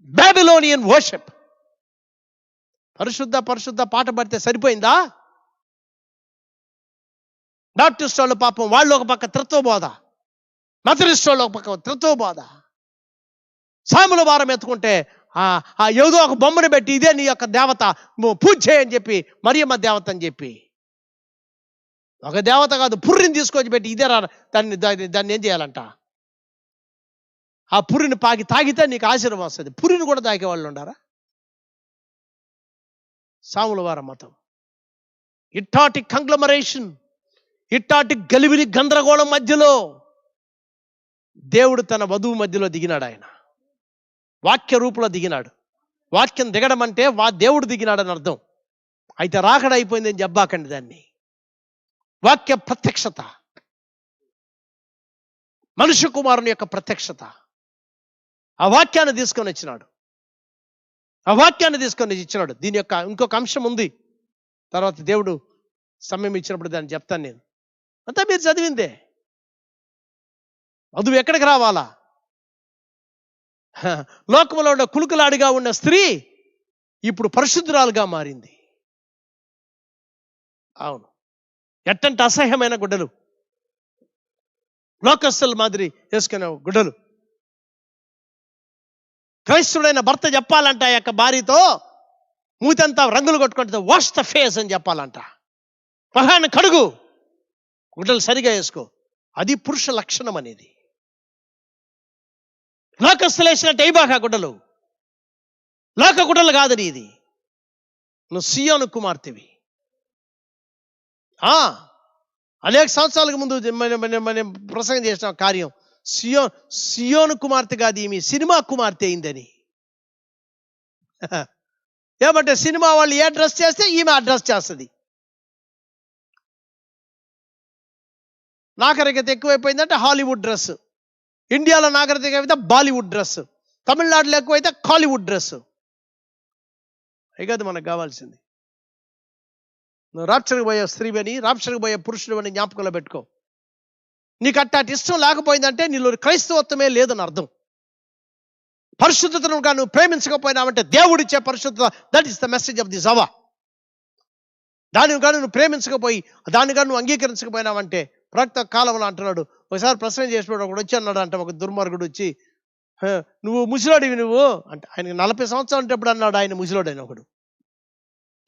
Speaker 1: Babylonian worship. పరిశుద్ధ పాట పడితే సరిపోయిందా? బాప్టిస్ట్ వాళ్ళు పాపం వాళ్ళు ఒక పక్క త్రిత్వ బోధ, మెథడిస్ట్ వాళ్ళు ఒక పక్క త్రిత్వ బోధ. సాముల వారం ఎత్తుకుంటే ఏదో ఒక బొమ్మను పెట్టి ఇదే నీ యొక్క దేవత, పూజ చేయని చెప్పి, మరియమ్మ దేవత అని చెప్పి. ఒక దేవత కాదు, పుర్రిని తీసుకొచ్చి పెట్టి ఇదే దాన్ని ఏం చేయాలంట? ఆ పుర్రిని తాగితే నీకు ఆశీర్వాదం వస్తుంది. పుర్రిని కూడా తాగే వాళ్ళు ఉండారా? సాముల వారం మతం ఇట్టాటి కంగ్లమరేషన్, ఇట్టాటి గలివిలి గందరగోళం మధ్యలో దేవుడు తన వధువు మధ్యలో దిగినాడు. ఆయన వాక్య రూపంలో దిగినాడు. వాక్యం దిగడం అంటే దేవుడు దిగినాడని అర్థం. అయితే రాకడ అయిపోయింది అని చెప్పాకండి దాన్ని. వాక్య ప్రత్యక్షత, మనుష్య కుమారుని యొక్క ప్రత్యక్షత, ఆ వాక్యాన్ని తీసుకొని వచ్చినాడు. ఆ వాక్యాన్ని తీసుకొని ఇచ్చినాడు. దీని యొక్క ఇంకొక అంశం ఉంది, తర్వాత దేవుడు సమయం ఇచ్చినప్పుడు దాన్ని చెప్తాను నేను. అంతా మీరు చదివిందే. వధువు ఎక్కడికి రావాలా? లోకంలో ఉన్న కులుకులాడిగా ఉన్న స్త్రీ ఇప్పుడు పరిశుద్ధురాలుగా మారింది. అవును, ఎట్టంటే అసహ్యమైన గుడ్డలు, లోకస్తుల మాదిరి వేసుకునే గుడ్డలు. క్రైస్తవుడైన భర్త చెప్పాలంట ఆ యొక్క భార్యతో, మూతంతా రంగులు కొట్టుకుంటే వాష్ ద ఫేస్ అని చెప్పాలంట. మొహాన్ని కడుగు, గుడ్డలు సరిగా వేసుకో. అది పురుష లక్షణం అనేది. లోకస్తులు వేసినట్టు అయిబాక గుడ్డలు, లోక గుడ్డలు కాదని. ఇది నువ్వు సియోను కుమార్తెవి. అనేక సంవత్సరాలకు ముందు మనం ప్రసంగం చేసిన కార్యం, సియోను కుమార్తె కాదు, ఈమె సినిమా కుమార్తె అయిందని. ఏమంటే సినిమా వాళ్ళు ఏ డ్రెస్ చేస్తే ఈమె ఆ డ్రెస్ చేస్తుంది. నాగరికత ఎక్కువైపోయిందంటే హాలీవుడ్ డ్రెస్, ఇండియాలో నాగరికత అయితే బాలీవుడ్ డ్రెస్, తమిళనాడులో ఎక్కువైతే కాలీవుడ్ డ్రెస్. అది మనకు కావాల్సింది. నువ్వు రాప్చర్కి పోయే స్త్రీవని, రాప్చర్కి పోయే పురుషుడు అని జ్ఞాపకంలో పెట్టుకో. నీకు అట్టాటి ఇష్టం లేకపోయిందంటే నీలో క్రైస్తవత్వమే లేదని అర్థం. పరిశుద్ధతను నువ్వు ప్రేమించకపోయినావంటే దేవుడిచ్చే పరిశుద్ధత, that is the message of the జవా. దానిని కానీ నువ్వు ప్రేమించకపోయి, దాన్ని కానీ నువ్వు అంగీకరించకపోయినావంటే, ప్రవక్త కాలంలో అంటున్నాడు, ఒకసారి ప్రసంగం చేసినప్పుడు ఒకడు వచ్చి అన్నాడు అంట, ఒక దుర్మార్గుడు వచ్చి, నువ్వు ముసలోడివి నువ్వు అంటే, ఆయనకి 40 సంవత్సరాలు ఉంటప్పుడు అన్నాడు ఆయన ముసలోడు అని ఒకడు.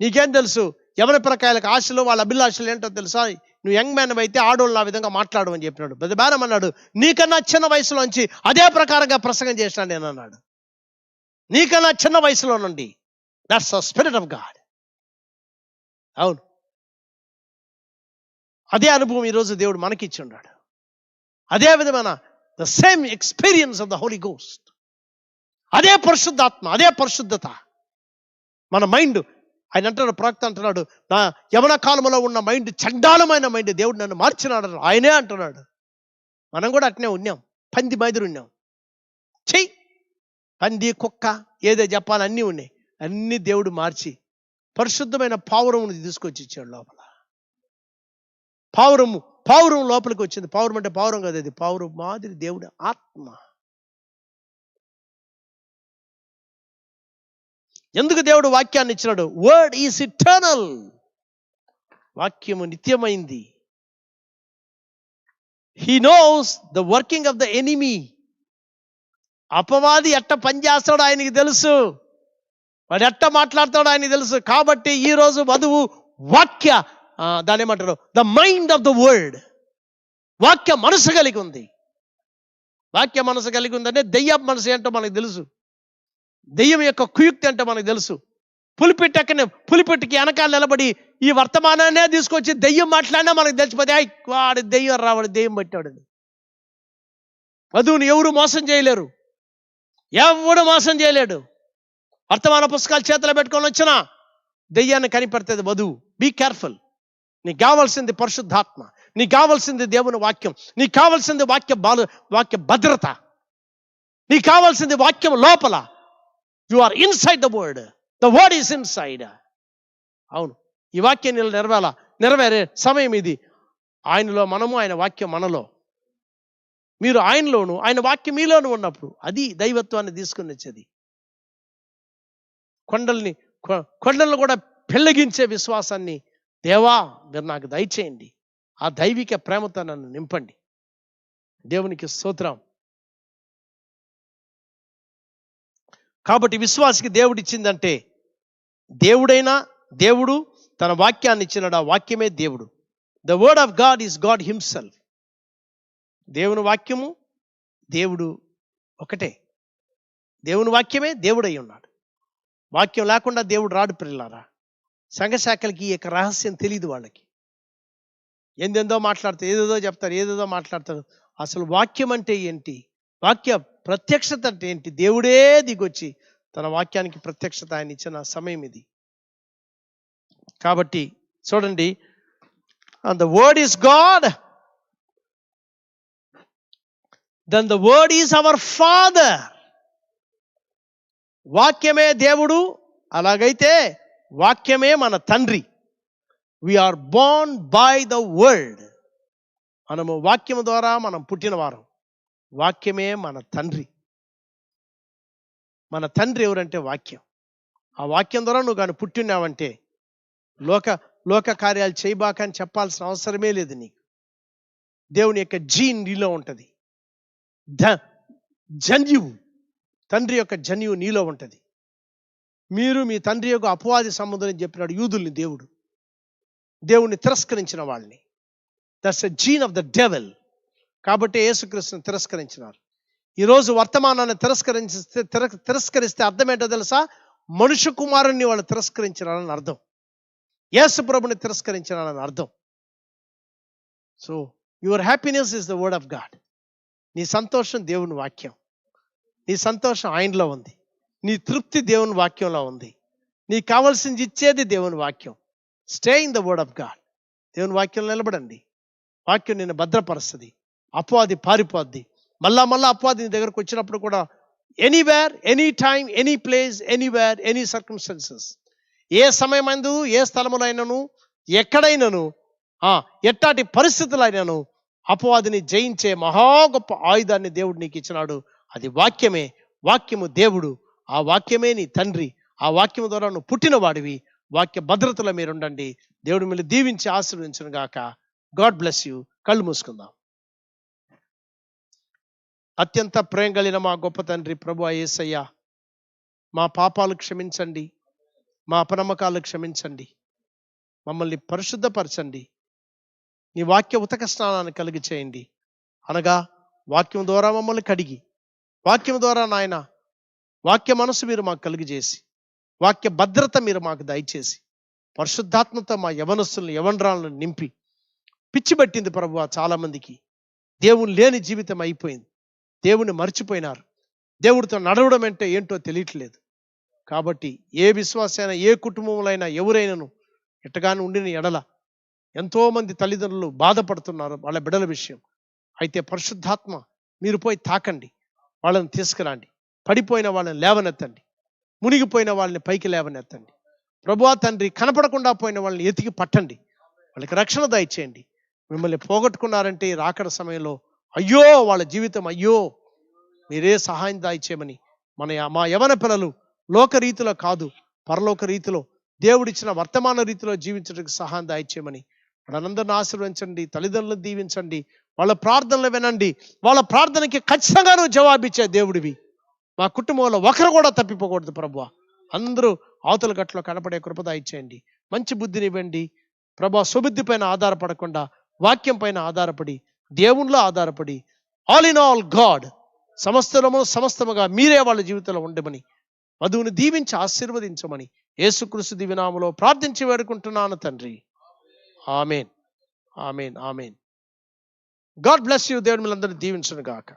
Speaker 1: నీకేం తెలుసు యవన పిల్లకాయలకు ఆశలు, వాళ్ళ అభిలాషలు ఏంటో తెలుసా? నువ్వు యంగ్ మ్యాన్ అయితే ఆడోళ్ళు ఆ విధంగా మాట్లాడు అని చెప్పినాడు. పెద్ద బేరం అన్నాడు, నీకన్నా చిన్న వయసులోంచి అదే ప్రకారంగా ప్రసంగం చేసినాడు నేను అన్నాడు. నీకన్నా చిన్న వయసులో నుండి. That's the spirit of God. అవును, అదే అనుభవం ఈరోజు దేవుడు మనకిచ్చి ఉన్నాడు. అదే విధమైన the same experience of the Holy Ghost. అదే పరిశుద్ధాత్మ, అదే పరిశుద్ధత. మన మైండ్, ఆయన అంటున్నాడు, ప్రవక్త అంటున్నాడు, నా యవన కాలంలో ఉన్న మైండ్ చండాలమైన మైండ్, దేవుడు నన్ను మార్చినాడు. ఆయనే అంటున్నాడు. మనం కూడా అట్నే ఉన్నాం, పంది మాదిరి ఉన్నాం. చెయ్యి పంది, కుక్క, ఏదో చెప్పాలి అన్నీ ఉన్నాయి. అన్నీ దేవుడు మార్చి పరిశుద్ధమైన పావురమును తీసుకొచ్చి ఇచ్చాడు లోపల. పావురం లోపలికి వచ్చింది. పావురం అంటే పావురం కదా, అది పావురం మాదిరి దేవుడు ఆత్మ. ఎందుకు దేవుడు వాక్యాన్ని ఇచ్చినాడు? Word is eternal. వాక్యము నిత్యమైంది. He knows the working of the enemy. అపవాది ఎట్ట పనిచేస్తాడో ఆయనకి తెలుసు, వాడు ఎట్ట మాట్లాడతాడో ఆయనకి తెలుసు. కాబట్టి ఈరోజు వధువు వాక్య దాని ఏమంటారు, the mind of the word, వాక్య మనసు కలిగి ఉంది. వాక్య మనసు కలిగి ఉందంటే దెయ్యం మనసు ఏంటో మనకు తెలుసు. దెయ్యం యొక్క కుయుక్తి అంటే మనకు తెలుసు. పులిపెట్టుకి వెనకాల నిలబడి ఈ వర్తమానాన్నే తీసుకొచ్చి దెయ్యం మాట్లాడినా మనకు తెలిసిపోతే వాడు దెయ్యం రావాడు, దెయ్యం పట్టాడని. వధువుని ఎవరు మోసం చేయలేరు, ఎవడు మోసం చేయలేడు. వర్తమాన పుస్తకాలు చేతిలో పెట్టుకొని వచ్చినా దెయ్యాన్ని కనిపెడుతుంది వధువు. Be careful. నీకు కావాల్సింది పరిశుద్ధాత్మ, నీకు కావాల్సింది దేవుని వాక్యం, నీకు కావాల్సింది వాక్య భద్రత, నీకు కావాల్సింది వాక్యం లోపల. You are inside the word, the word is inside. అవును, ఈ వాక్యం నెరవేరే సమయం ఇది. ఆయనలో మనము, ఆయన వాక్యం మనలో. మీరు ఆయనలోను, ఆయన వాక్యం మీలోను ఉన్నప్పుడు అది దైవత్వాన్ని తీసుకుని వచ్చేది. కొండలను కూడా పెళ్ళగించే విశ్వాసాన్ని దేవా మీరు నాకు దయచేయండి. ఆ దైవిక ప్రేమతో నన్ను నింపండి. దేవునికి స్తోత్రం. కాబట్టి విశ్వాసికి దేవుడు ఇచ్చిందంటే, దేవుడు తన వాక్యాన్ని ఇచ్చినాడు. ఆ వాక్యమే దేవుడు. The word of God is God himself. దేవుని వాక్యము దేవుడు ఒకటే. దేవుని వాక్యమే దేవుడై ఉన్నాడు. వాక్యం లేకుండా దేవుడు రాడు. పిల్లారా, సంఘశాఖలకి ఈ యొక్క రహస్యం తెలియదు. వాళ్ళకి ఎందెందో మాట్లాడతారు, ఏదేదో మాట్లాడతారు. అసలు వాక్యం అంటే ఏంటి, వాక్య ప్రత్యక్షత అంటే ఏంటి? దేవుడే దిగొచ్చి తన వాక్యానికి ప్రత్యక్షత ఆయన ఇచ్చిన సమయం ఇది. కాబట్టి చూడండి, the word is God, then the word is our father. వాక్యమే దేవుడు, అలాగైతే వాక్యమే మన తండ్రి. We are born by the word. మనము వాక్యము ద్వారా మనం పుట్టిన వారం. వాక్యమే మన తండ్రి. మన తండ్రి ఎవరంటే వాక్యం. ఆ వాక్యం ద్వారా నువ్వు కానీ పుట్టినావంటే లోక కార్యాలు చేయబాక అని చెప్పాల్సిన అవసరమే లేదు నీకు. దేవుని యొక్క జీన్ నీలో ఉంటుంది. జన్యువు, తండ్రి యొక్క జన్యువు నీలో ఉంటుంది. మీరు మీ తండ్రి యొక్క అపవాది సంబంధం చెప్పినాడు యూదుల్ని దేవుణ్ణి తిరస్కరించిన వాళ్ళని. That's a gene of the devil. కాబట్టి యేసుక్రీస్తుని తిరస్కరించినారు. ఈరోజు వర్తమానాన్ని తిరస్కరిస్తే అర్థం ఏంటో తెలుసా? మనుష్య కుమారుణ్ణి వాళ్ళు తిరస్కరించినారని అర్థం. యేసు ప్రభుని తిరస్కరించినారని అర్థం. So your happiness is the word of God. నీ సంతోషం దేవుని వాక్యం. నీ సంతోషం ఆయనలో ఉంది. నీ తృప్తి దేవుని వాక్యంలో ఉంది. నీకు కావాల్సింది ఇచ్చేది దేవుని వాక్యం. Stay in the word of God. దేవుని వాక్యంలో నిలబడండి. వాక్యం నిన్ను భద్రపరుస్తుంది. అపవాది పారిపోద్ది. మళ్ళా అపవాది నీ దగ్గరకు వచ్చినప్పుడు కూడా anywhere, any time, any place, anywhere, any circumstances, ఏ సమయమందు, ఏ స్థలములైనను, ఎక్కడైనాను, ఎట్టాటి పరిస్థితులైనను అపవాదిని జయించే మహా గొప్ప ఆయుధాన్ని దేవుడు నీకు ఇచ్చినాడు. అది వాక్యమే. వాక్యము దేవుడు. ఆ వాక్యమే నీ తండ్రి. ఆ వాక్యము ద్వారా నువ్వు పుట్టిన వాడివి. వాక్య భద్రతలో మీరు ఉండండి. దేవుడు మిమ్మల్ని దీవించి ఆశీర్వదించును గాక. God bless you. కళ్ళు మూసుకుందాం. అత్యంత ప్రేమ కలిగిన మా గొప్ప తండ్రి ప్రభువా యేసయ్య, మా పాపాలు క్షమించండి, మా అపనమ్మకాలు క్షమించండి, మమ్మల్ని పరిశుద్ధపరచండి. నీ వాక్య ఉతక స్నానాన్ని కలిగి చేయండి. అనగా వాక్యం ద్వారా మమ్మల్ని కడిగి, వాక్యం ద్వారా నాయన వాక్య మనసు మీరు మాకు కలిగి చేసి, వాక్య భద్రత మీరు మాకు దయచేసి, పరిశుద్ధాత్మతో మా యవనస్తులను, యవనరాలను నింపి, పిచ్చి పట్టింది ప్రభువా. చాలా మందికి దేవుని లేని జీవితం అయిపోయింది. దేవుని మర్చిపోయినారు. దేవుడితో నడవడం అంటే ఏంటో తెలియట్లేదు. కాబట్టి ఏ విశ్వాసైనా, ఏ కుటుంబంలో ఎవరైనాను ఎట్టగానే ఉండిన ఎడల ఎంతోమంది తల్లిదండ్రులు బాధపడుతున్నారు వాళ్ళ బిడ్డల విషయం. అయితే పరిశుద్ధాత్మ మీరు పోయి తాకండి, వాళ్ళని తీసుకురండి. పడిపోయిన వాళ్ళని లేవనెత్తండి, మునిగిపోయిన వాళ్ళని పైకి లేవనెత్తండి. ప్రభువా తండ్రి, కనపడకుండా పోయిన వాళ్ళని ఎతికి పట్టండి, వాళ్ళకి రక్షణ దయచేయండి. మిమ్మల్ని పోగొట్టుకున్నారంటే ఈ రాకడ సమయంలో అయ్యో వాళ్ళ జీవితం అయ్యో, మీరే సహాయం దయచేయమని మా యవన పిల్లలు లోక రీతిలో కాదు, పరలోక రీతిలో దేవుడిచ్చిన వర్తమాన రీతిలో జీవించడానికి సహాయం దయచేయమని వాళ్ళందరిని ఆశీర్వదించండి. తల్లిదండ్రులను దీవించండి, వాళ్ళ ప్రార్థనలు వినండి. వాళ్ళ ప్రార్థనకి ఖచ్చితంగా నువ్వు జవాబిచ్చే దేవుడివి. మా కుటుంబంలో ఒకరు కూడా తప్పిపోకూడదు ప్రభువా. అందరూ అవతల గట్లో కనపడే కృప దయచేయండి. మంచి బుద్ధిని ఇవ్వండి ప్రభువా. సుబుద్ధి పైన ఆధారపడకుండా వాక్యం పైన ఆధారపడి, దేవునిలో ఆధారపడి, ఆల్ ఇన్ ఆల్ గాడ్, సమస్తముగా మీరే వాళ్ళ జీవితంలో ఉండమని, వధువుని దీవించి ఆశీర్వదించమని యేసుక్రీస్తు దివ్యనామములో ప్రార్థించి వేడుకుంటున్నాను తండ్రి. ఆమేన్, ఆమేన్, ఆమేన్. God bless you. దేవుడు మిమ్మల్ని అందరినీ దీవించును గాక.